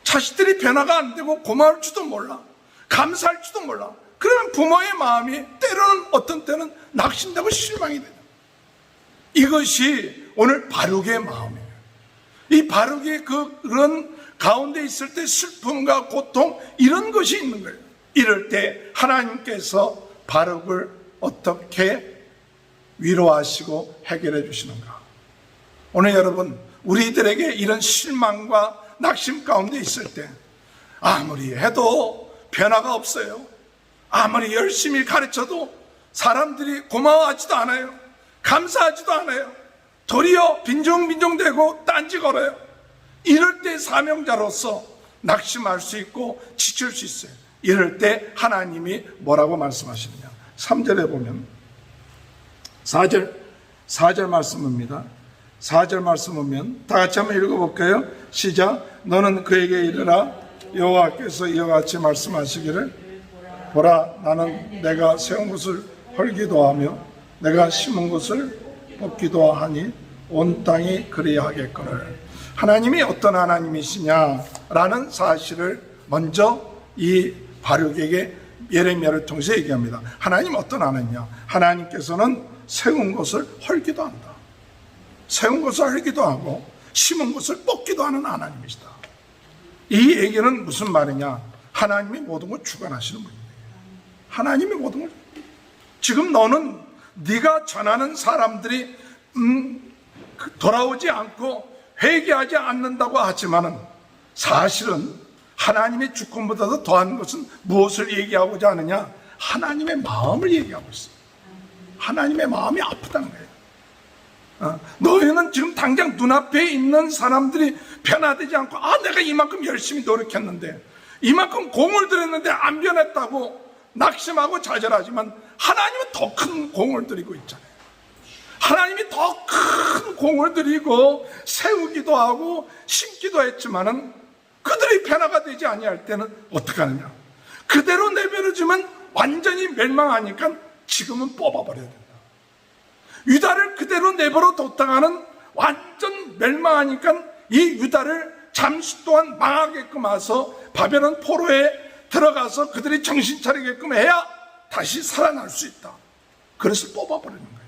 자식들이 변화가 안 되고 고마울 줄도 몰라. 감사할 줄도 몰라. 그러면 부모의 마음이 때로는 어떤 때는 낙심되고 실망이 돼요. 이것이 오늘 바룩의 마음이에요. 이 바룩이 그런 가운데 있을 때 슬픔과 고통 이런 것이 있는 거예요. 이럴 때 하나님께서 바룩을 어떻게 위로하시고 해결해 주시는가? 오늘 여러분 우리들에게 이런 실망과 낙심 가운데 있을 때 아무리 해도 변화가 없어요. 아무리 열심히 가르쳐도 사람들이 고마워하지도 않아요. 감사하지도 않아요. 도리어 빈정빈정대고 딴지 걸어요. 이럴 때 사명자로서 낙심할 수 있고 지칠 수 있어요. 이럴 때 하나님이 뭐라고 말씀하시느냐? 3절에 보면 4절 말씀입니다. 4절 말씀 보면 다 같이 한번 읽어볼까요? 시작. 너는 그에게 이르라 여호와께서 이와 같이 말씀하시기를 보라 나는 내가 세운 것을 헐기도 하며 내가 심은 것을 뽑기도 하니 온 땅이 그리하겠거늘. 하나님이 어떤 하나님이시냐라는 사실을 먼저 이 바룩에게 예레미야를 통해서 얘기합니다. 하나님 어떤 하나님이냐? 하나님께서는 세운 것을 헐기도 한다. 세운 것을 헐기도 하고 심은 것을 뽑기도 하는 하나님이시다. 이 얘기는 무슨 말이냐? 하나님이 모든 걸 주관하시는 분이에요. 하나님이 모든 걸. 지금 너는 네가 전하는 사람들이 돌아오지 않고 회개하지 않는다고 하지만은 사실은 하나님의 주권보다도 더한 것은 무엇을 얘기하고자 하느냐? 하나님의 마음을 얘기하고 있어요. 하나님의 마음이 아프다는 거예요. 너희는 지금 당장 눈앞에 있는 사람들이 변화되지 않고 내가 이만큼 열심히 노력했는데 이만큼 공을 들였는데 안 변했다고 낙심하고 좌절하지만 하나님은 더 큰 공을 들이고 있잖아요. 하나님이 더 큰 공을 들이고 세우기도 하고 심기도 했지만은 그들이 변화가 되지 아니할 때는 어떻게 하느냐? 그대로 내버려주면 완전히 멸망하니까 지금은 뽑아버려야 된다. 유다를 그대로 내버려 뒀다가는 완전 멸망하니까 이 유다를 잠시 동안 망하게끔 해서 바벨론 포로에 들어가서 그들이 정신 차리게끔 해야 다시 살아날 수 있다. 그래서 뽑아버리는 거예요.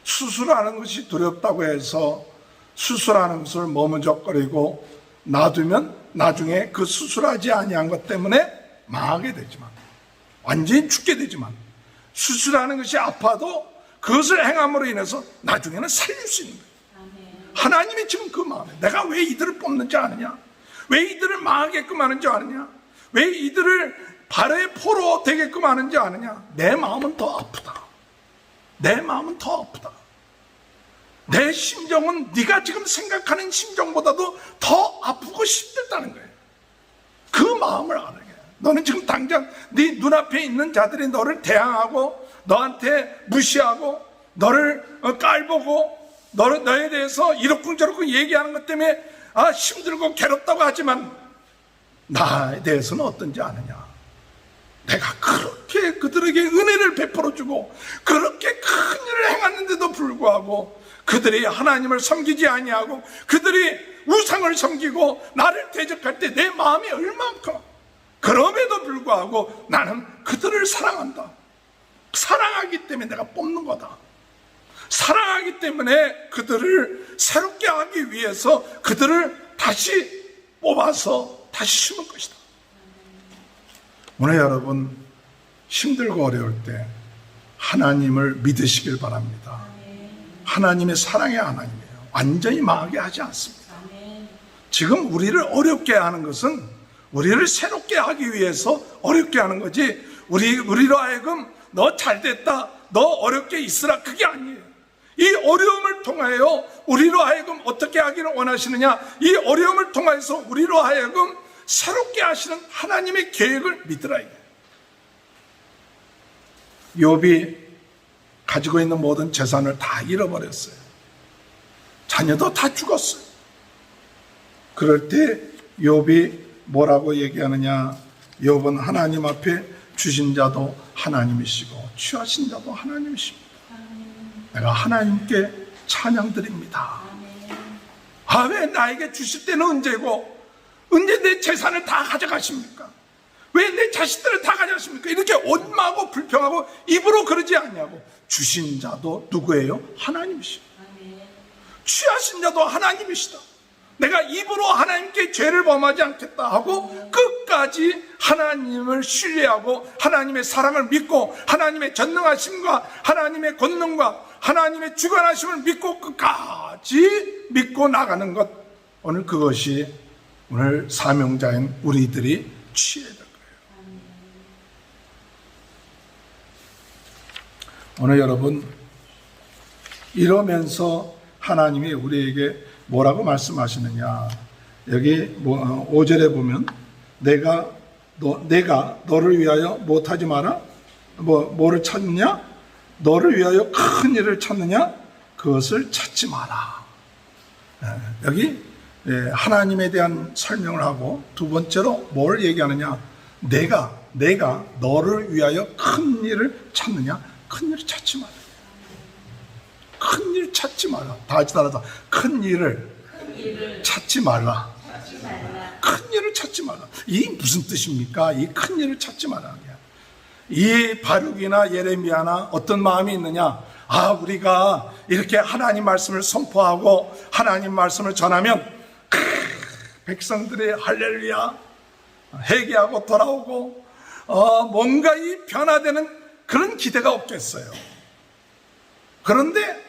수술하는 것이 두렵다고 해서 수술하는 것을 머뭇거리고 놔두면 나중에 그 수술하지 아니한 것 때문에 망하게 되지만, 완전히 죽게 되지만, 수술하는 것이 아파도 그것을 행함으로 인해서 나중에는 살릴 수 있는 거예요. 하나님이 지금 그 마음에, 내가 왜 이들을 뽑는지 아느냐? 왜 이들을 망하게끔 하는지 아느냐? 왜 이들을 발의 포로 되게끔 하는지 아느냐? 내 마음은 더 아프다. 내 마음은 더 아프다. 내 심정은 네가 지금 생각하는 심정보다도 더 아프고 힘들다는 거예요. 그 마음을 알아야 해. 너는 지금 당장 네 눈앞에 있는 자들이 너를 대항하고 너한테 무시하고 너를 깔보고 너에 대해서 이러쿵저러쿵 얘기하는 것 때문에 힘들고 괴롭다고 하지만 나에 대해서는 어떤지 아느냐? 내가 그렇게 그들에게 은혜를 베풀어주고 그렇게 큰 일을 행했는데도 불구하고 그들이 하나님을 섬기지 아니하고 그들이 우상을 섬기고 나를 대적할 때 내 마음이 얼만큼, 그럼에도 불구하고 나는 그들을 사랑한다. 사랑하기 때문에 내가 뽑는 거다. 사랑하기 때문에 그들을 새롭게 하기 위해서 그들을 다시 뽑아서 다시 심을 것이다. 오늘 여러분 힘들고 어려울 때 하나님을 믿으시길 바랍니다. 하나님의 사랑의 하나님이에요. 완전히 망하게 하지 않습니다. 지금 우리를 어렵게 하는 것은 우리를 새롭게 하기 위해서 어렵게 하는 거지, 우리로 하여금 너 잘됐다, 너 어렵게 있으라, 그게 아니에요. 이 어려움을 통하여 우리로 하여금 어떻게 하기를 원하시느냐, 이 어려움을 통해서 우리로 하여금 새롭게 하시는 하나님의 계획을 믿으라. 욥이 가지고 있는 모든 재산을 다 잃어버렸어요. 자녀도 다 죽었어요. 그럴 때 욥이 뭐라고 얘기하느냐? 욥은 하나님 앞에 주신 자도 하나님이시고 취하신 자도 하나님이십니다. 내가 하나님께 찬양드립니다. 왜 나에게 주실 때는 언제고 언제 내 재산을 다 가져가십니까? 왜 내 자식들을 다 가져가십니까? 이렇게 원망하고 불평하고 입으로 그러지 않냐고. 주신 자도 누구예요? 하나님이시다. 취하신 자도 하나님이시다. 내가 입으로 하나님께 죄를 범하지 않겠다 하고 끝까지 하나님을 신뢰하고 하나님의 사랑을 믿고 하나님의 전능하심과 하나님의 권능과 하나님의 주관하심을 믿고 끝까지 믿고 나가는 것, 오늘 그것이 오늘 사명자인 우리들이 취해야 될 거예요. 오늘 여러분 이러면서 하나님이 우리에게 뭐라고 말씀하시느냐? 여기 5절에 보면 내가 너를 위하여 못하지 마라. 뭐를 찾느냐? 너를 위하여 큰 일을 찾느냐? 그것을 찾지 마라. 여기 하나님에 대한 설명을 하고 두 번째로 뭘 얘기하느냐? 내가 너를 위하여 큰 일을 찾느냐? 큰 일을 찾지 마라. 큰 일 찾지 마라. 다 같이 따라서 큰 일을 찾지 말라. 큰 일을 찾지 마라. 이 무슨 뜻입니까? 이 큰 일을 찾지 마라. 이 바룩이나 예레미야나 어떤 마음이 있느냐? 우리가 이렇게 하나님 말씀을 선포하고 하나님 말씀을 전하면 백성들이 할렐루야 회개하고 돌아오고 뭔가 이 변화되는 그런 기대가 없겠어요. 그런데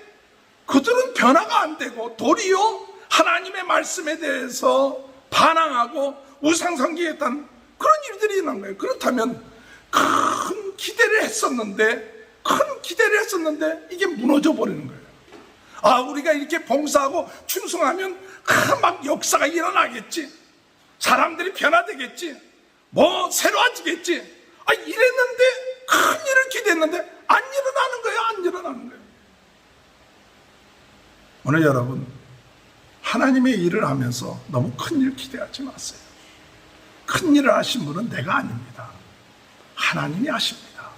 그들은 변화가 안 되고 도리어 하나님의 말씀에 대해서 반항하고 우상숭배했다는 그런 일들이 일어난 거예요. 그렇다면 큰 기대를 했었는데 이게 무너져 버리는 거예요. 우리가 이렇게 봉사하고 충성하면 막 역사가 일어나겠지, 사람들이 변화되겠지, 뭐 새로워지겠지, 이랬는데 큰 일을 기대했는데 안 일어나는 거예요. 오늘 여러분 하나님의 일을 하면서 너무 큰 일 기대하지 마세요. 큰 일을 하신 분은 내가 아닙니다. 하나님이 하십니다.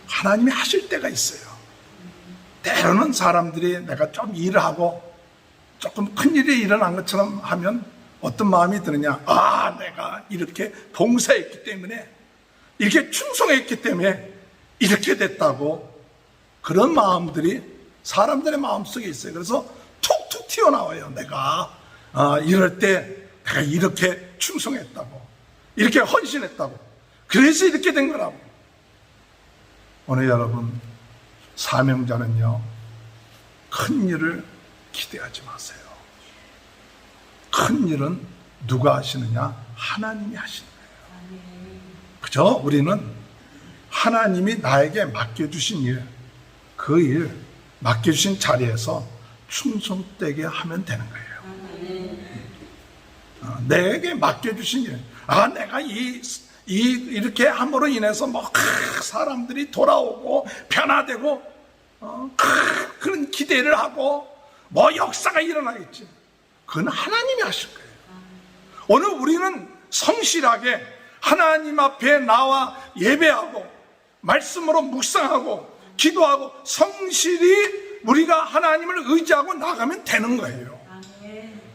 하나님이 하실 때가 있어요. 때로는 사람들이 내가 좀 일을 하고 조금 큰 일이 일어난 것처럼 하면 어떤 마음이 드느냐? 내가 이렇게 봉사했기 때문에, 이렇게 충성했기 때문에 이렇게 됐다고, 그런 마음들이 사람들의 마음속에 있어요. 그래서 툭툭 튀어나와요. 내가 이럴 때 내가 이렇게 충성했다고, 이렇게 헌신했다고, 그래서 이렇게 된 거라고. 오늘 여러분, 사명자는요, 큰 일을 기대하지 마세요. 큰 일은 누가 하시느냐? 하나님이 하시는 거예요. 그죠? 우리는 하나님이 나에게 맡겨주신 일, 그 일, 맡겨주신 자리에서 충성되게 하면 되는 거예요. 내게 맡겨주신 일, 내가 이렇게 함으로 인해서 사람들이 돌아오고 변화되고 그런 기대를 하고 역사가 일어나겠지. 그건 하나님이 하실 거예요. 오늘 우리는 성실하게 하나님 앞에 나와 예배하고 말씀으로 묵상하고 기도하고 성실히 우리가 하나님을 의지하고 나가면 되는 거예요.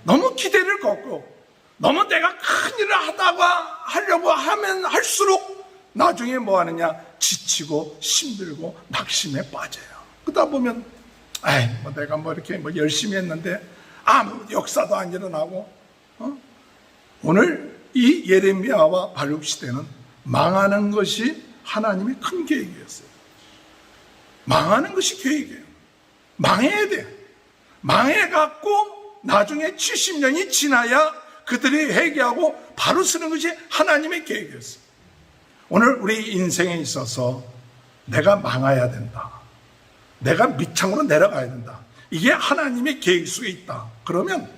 너무 기대를 걷고 너무 내가 큰 일을 하려고 하면 할수록 나중에 뭐 하느냐? 지치고 힘들고 낙심에 빠져요. 그러다 보면 내가 이렇게 열심히 했는데 아무 역사도 안 일어나고. 오늘 이 예레미야와 바룩 시대는 망하는 것이 하나님의 큰 계획이었어요. 망하는 것이 계획이에요. 망해야 돼. 망해갖고 나중에 70년이 지나야 그들이 회개하고 바로 서는 것이 하나님의 계획이었어요. 오늘 우리 인생에 있어서 내가 망해야 된다, 내가 밑창으로 내려가야 된다, 이게 하나님의 계획 속에 있다. 그러면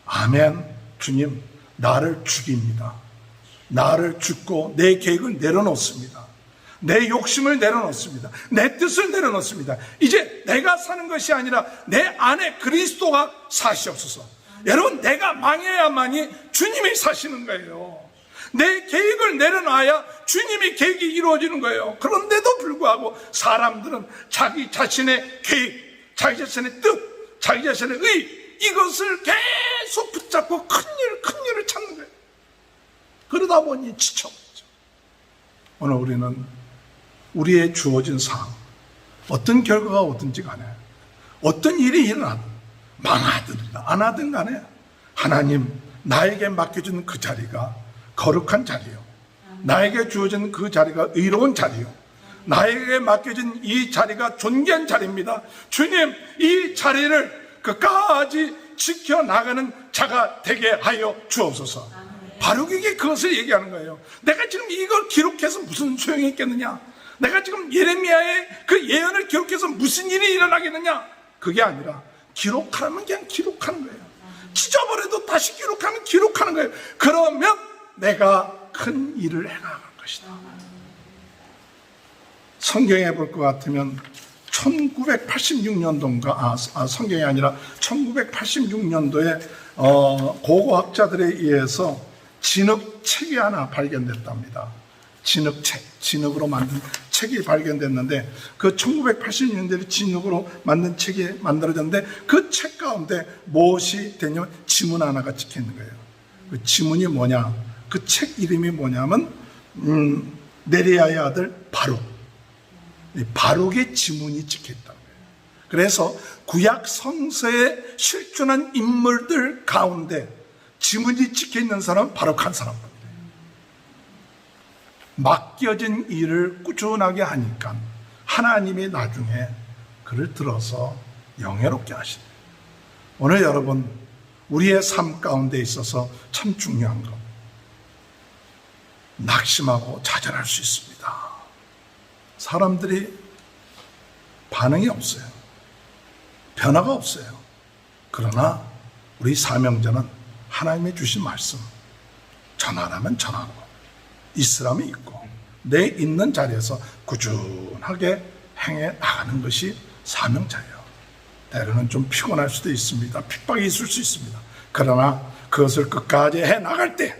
아멘, 주님 나를 죽입니다. 나를 죽고 내 계획을 내려놓습니다. 내 욕심을 내려놓습니다. 내 뜻을 내려놓습니다. 이제 내가 사는 것이 아니라 내 안에 그리스도가 사시옵소서. 여러분, 내가 망해야만이 주님이 사시는 거예요. 내 계획을 내려놔야 주님의 계획이 이루어지는 거예요. 그런데도 불구하고 사람들은 자기 자신의 계획, 자기 자신의 뜻, 자기 자신의 의, 이것을 계속 붙잡고 큰 일을 찾는 거예요. 그러다 보니 지쳐버리죠. 오늘 우리는 우리의 주어진 상황, 어떤 결과가 오든지 간에, 어떤 일이 일어나든 망하든 안 하든 간에 하나님, 나에게 맡겨준 그 자리가 거룩한 자리요, 나에게 주어진 그 자리가 의로운 자리요, 나에게 맡겨진 이 자리가 존귀한 자리입니다. 주님, 이 자리를 끝까지 지켜나가는 자가 되게 하여 주옵소서. 바룩에게 그것을 얘기하는 거예요. 내가 지금 이걸 기록해서 무슨 소용이 있겠느냐? 내가 지금 예레미야의 그 예언을 기록해서 무슨 일이 일어나겠느냐? 그게 아니라 기록하면 그냥 기록하는 거예요. 찢어버려도 다시 기록하면 기록하는 거예요. 그러면 내가 큰 일을 행할 것이다. 성경에 볼 것 같으면 1986년도인가, 성경이 아니라 1986년도에 고고학자들에 의해서 진흙책이 하나 발견됐답니다. 진흙으로 만든 책이 발견됐는데, 그 1986년도에 진흙으로 만든 책이 만들어졌는데, 그 책 가운데 무엇이 되냐면 지문 하나가 찍혀 있는 거예요. 그 지문이 뭐냐? 그 책 이름이 뭐냐면 네리야의 아들 바룩. 바룩의 지문이 찍혀 있다는 거예요. 그래서 구약 성서에 실존한 인물들 가운데 지문이 찍혀 있는 사람은 바룩한 사람입니다. 맡겨진 일을 꾸준하게 하니까 하나님이 나중에 그를 들어서 영예롭게 하시네요. 오늘 여러분, 우리의 삶 가운데 있어서 참 중요한 것, 낙심하고 좌절할 수 있습니다. 사람들이 반응이 없어요. 변화가 없어요. 그러나 우리 사명자는 하나님이 주신 말씀, 전하라면 전하고 있으라면 있고 내 있는 자리에서 꾸준하게 행해 나가는 것이 사명자예요. 때로는 좀 피곤할 수도 있습니다. 핍박이 있을 수 있습니다. 그러나 그것을 끝까지 해 나갈 때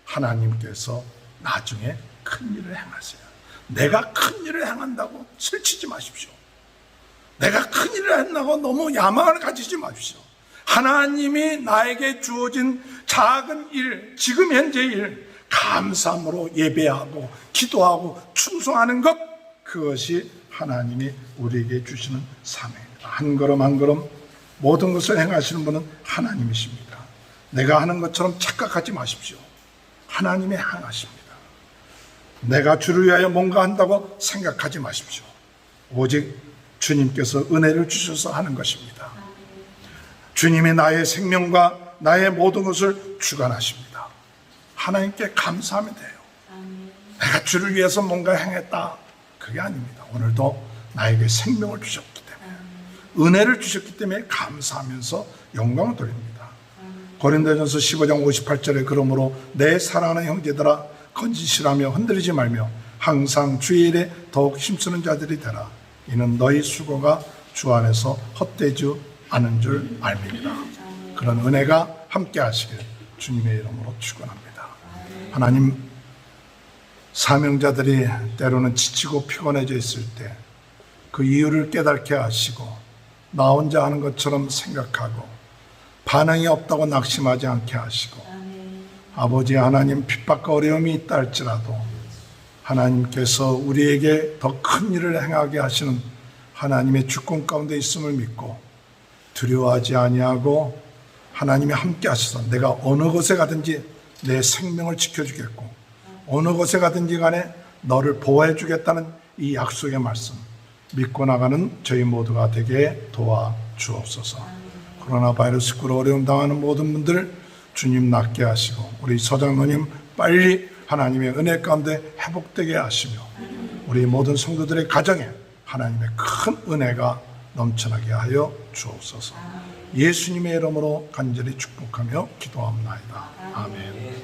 하나님께서 나중에 큰 일을 행하세요. 내가 큰 일을 행한다고 설치지 마십시오. 내가 큰 일을 한다고 너무 야망을 가지지 마십시오. 하나님이 나에게 주어진 작은 일, 지금 현재 일, 감사함으로 예배하고 기도하고 충성하는 것, 그것이 하나님이 우리에게 주시는 사명입니다. 한 걸음 한 걸음 모든 것을 행하시는 분은 하나님이십니다. 내가 하는 것처럼 착각하지 마십시오. 하나님의 행하십니다. 내가 주를 위하여 뭔가 한다고 생각하지 마십시오. 오직 주님께서 은혜를 주셔서 하는 것입니다. 주님이 나의 생명과 나의 모든 것을 주관하십니다. 하나님께 감사하면 돼요. 내가 주를 위해서 뭔가 행했다, 그게 아닙니다. 오늘도 나에게 생명을 주셨기 때문에, 은혜를 주셨기 때문에 감사하면서 영광을 돌립니다. 고린도전서 15장 58절에 그러므로 내 사랑하는 형제들아 건지시라며 흔들리지 말며 항상 주의 일에 더욱 힘쓰는 자들이 되라. 이는 너희 수고가 주 안에서 헛되지 않은 줄 알미니라. 그런 은혜가 함께 하시길 주님의 이름으로 축원합니다. 하나님, 사명자들이 때로는 지치고 피곤해져 있을 때 그 이유를 깨닫게 하시고 나 혼자 하는 것처럼 생각하고 반응이 없다고 낙심하지 않게 하시고, 아버지 하나님, 핍박과 어려움이 있다 할지라도 하나님께서 우리에게 더 큰 일을 행하게 하시는 하나님의 주권 가운데 있음을 믿고 두려워하지 아니하고 하나님이 함께 하셔서 내가 어느 곳에 가든지 내 생명을 지켜주겠고 어느 곳에 가든지 간에 너를 보호해 주겠다는 이 약속의 말씀 믿고 나가는 저희 모두가 되게 도와주옵소서. 코로나 바이러스로 어려움 당하는 모든 분들 주님 낫게 하시고 우리 서장로님 빨리 하나님의 은혜 가운데 회복되게 하시며 우리 모든 성도들의 가정에 하나님의 큰 은혜가 넘쳐나게 하여 주옵소서. 예수님의 이름으로 간절히 축복하며 기도합나이다. 아멘.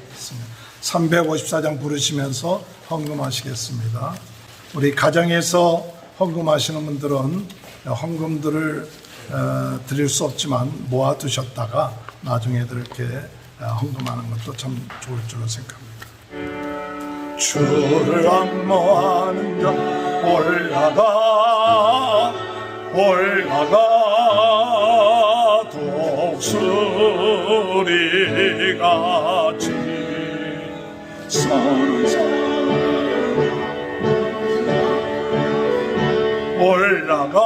354장 부르시면서 헌금하시겠습니다. 우리 가정에서 헌금하시는 분들은 헌금들을 드릴 수 없지만 모아두셨다가 나중에 이렇게 헌금하는 것도 참 좋을 줄로 생각합니다. 주를 악모하는 자 올라가 독수리같이 서는 사람 올라가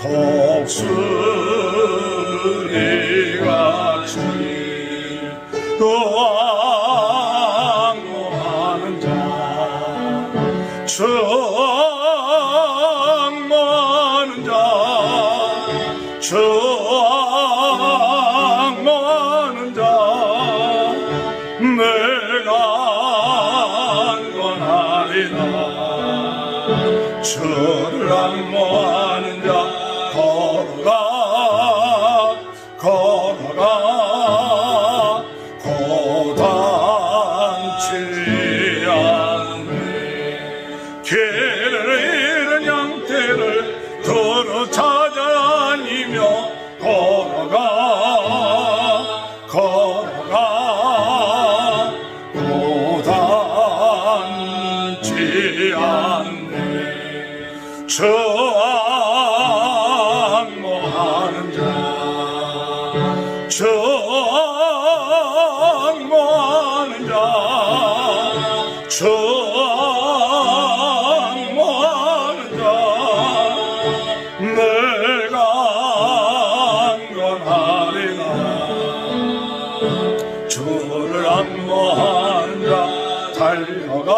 독수리같이 악모하는 자 악모하는 자 악모하는 자 내가 안건하리라. 주를 악모하는 자 걸어가 고단치 않네. 길을 잃은 양떼를 걸어 찾아다니며 걸어가 고단치 않네. 저 악모하는 자 악모하는 자 악모하는 자 내가 안건하리라. 주를 악모하는 자 달려가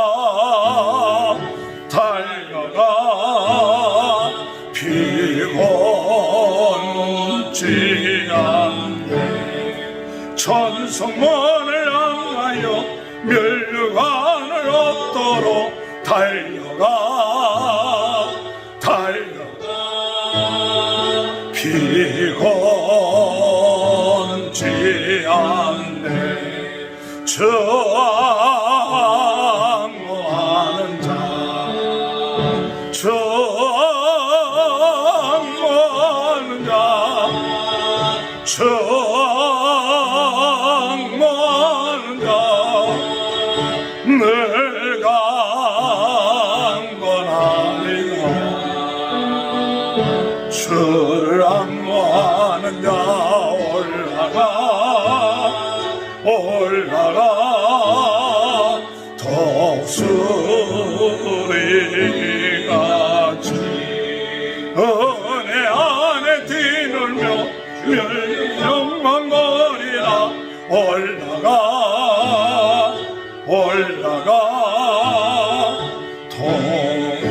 피곤치 않네. 천성만을 향하여 멸류관을 얻도록 달려가 피곤치 않네. 저 악모하는 자 악모하는 자 악모하는 자 내가 안건하리라. 주를 악모하는 자 올라가 독수리 올라가 동물이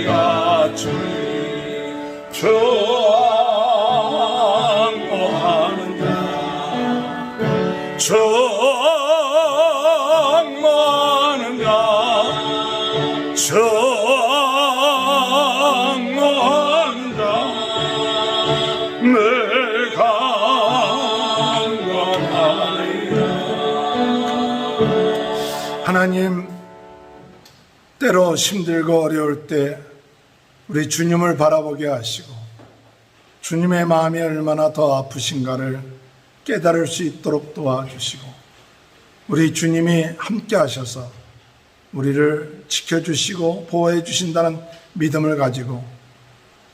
같이 정모하는 자 정모하는 자 정모하는 자 늘 강건하리라. 하나님, 때로 힘들고 어려울 때 우리 주님을 바라보게 하시고 주님의 마음이 얼마나 더 아프신가를 깨달을 수 있도록 도와주시고 우리 주님이 함께 하셔서 우리를 지켜주시고 보호해 주신다는 믿음을 가지고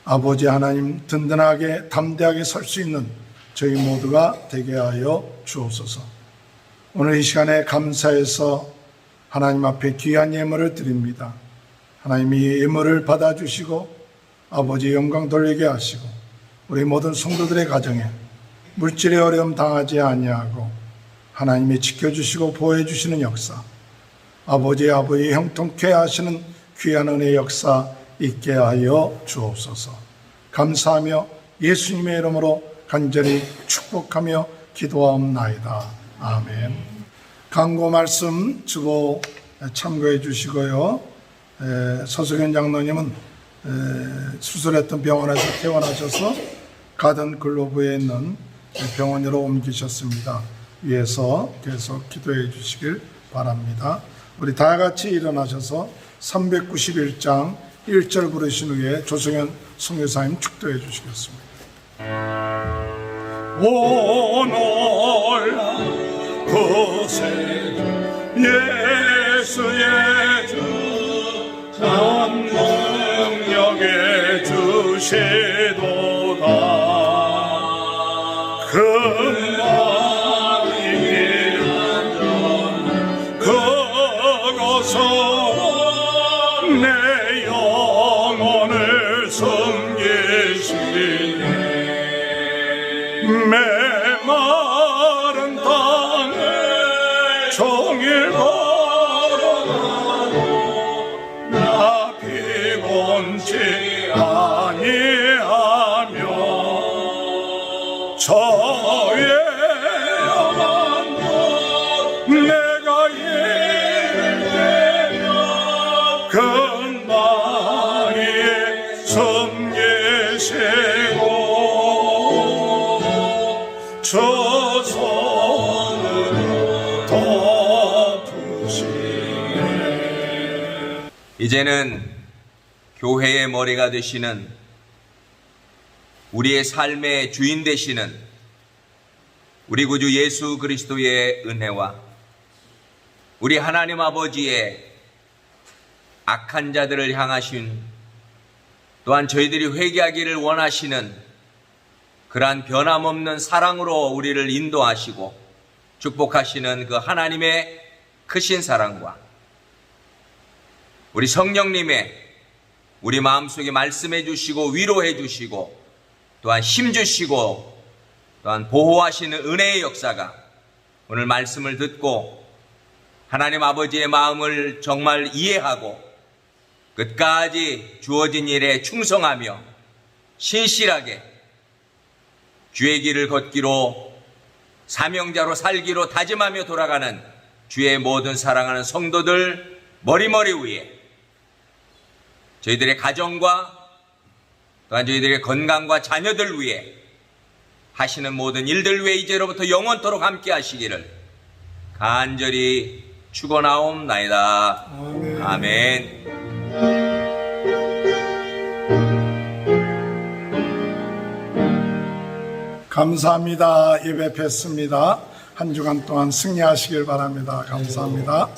아버지 하나님 든든하게 담대하게 설 수 있는 저희 모두가 되게 하여 주옵소서. 오늘 이 시간에 감사해서 하나님 앞에 귀한 예물을 드립니다. 하나님이 예물을 받아주시고 아버지 영광 돌리게 하시고 우리 모든 성도들의 가정에 물질의 어려움 당하지 아니하고 하나님이 지켜주시고 보호해 주시는 역사, 아버지 형통케 하시는 귀한 은혜의 역사 있게 하여 주옵소서. 감사하며 예수님의 이름으로 간절히 축복하며 기도하옵나이다. 아멘. 강고 말씀 주보 참고해 주시고요. 서석현 장로님은 수술했던 병원에서 퇴원하셔서 가든 글로브에 있는 병원으로 옮기셨습니다. 위에서 계속 기도해 주시길 바랍니다. 우리 다 같이 일어나셔서 391장 1절 부르신 후에 조성현 선교사님 축도해 주시겠습니다. 오늘 구세주 예수의 주 전능력에 주시도다. 금방이 안전 그곳으로 내 영혼을 숨기시네. 메마른 땅에 종일 걸어가도 나 피곤치 아니하며 저 위에야만 내가 일되며 근방위에 숨기시고 저 손으로 덮으시네. 이제는 교회의 머리가 되시는 우리의 삶의 주인 되시는 우리 구주 예수 그리스도의 은혜와 우리 하나님 아버지의 악한 자들을 향하신 또한 저희들이 회개하기를 원하시는 그러한 변함없는 사랑으로 우리를 인도하시고 축복하시는 그 하나님의 크신 사랑과 우리 성령님의 우리 마음속에 말씀해 주시고 위로해 주시고 또한 힘 주시고 또한 보호하시는 은혜의 역사가 오늘 말씀을 듣고 하나님 아버지의 마음을 정말 이해하고 끝까지 주어진 일에 충성하며 신실하게 주의 길을 걷기로 사명자로 살기로 다짐하며 돌아가는 주의 모든 사랑하는 성도들 머리머리 위에 저희들의 가정과 또한 저희들의 건강과 자녀들 위해 하시는 모든 일들 위해 이제로부터 영원토록 함께 하시기를 간절히 축원하옵나이다. 아멘. 감사합니다. 예배 fes습니다. 한 주간 동안 승리하시길 바랍니다. 감사합니다.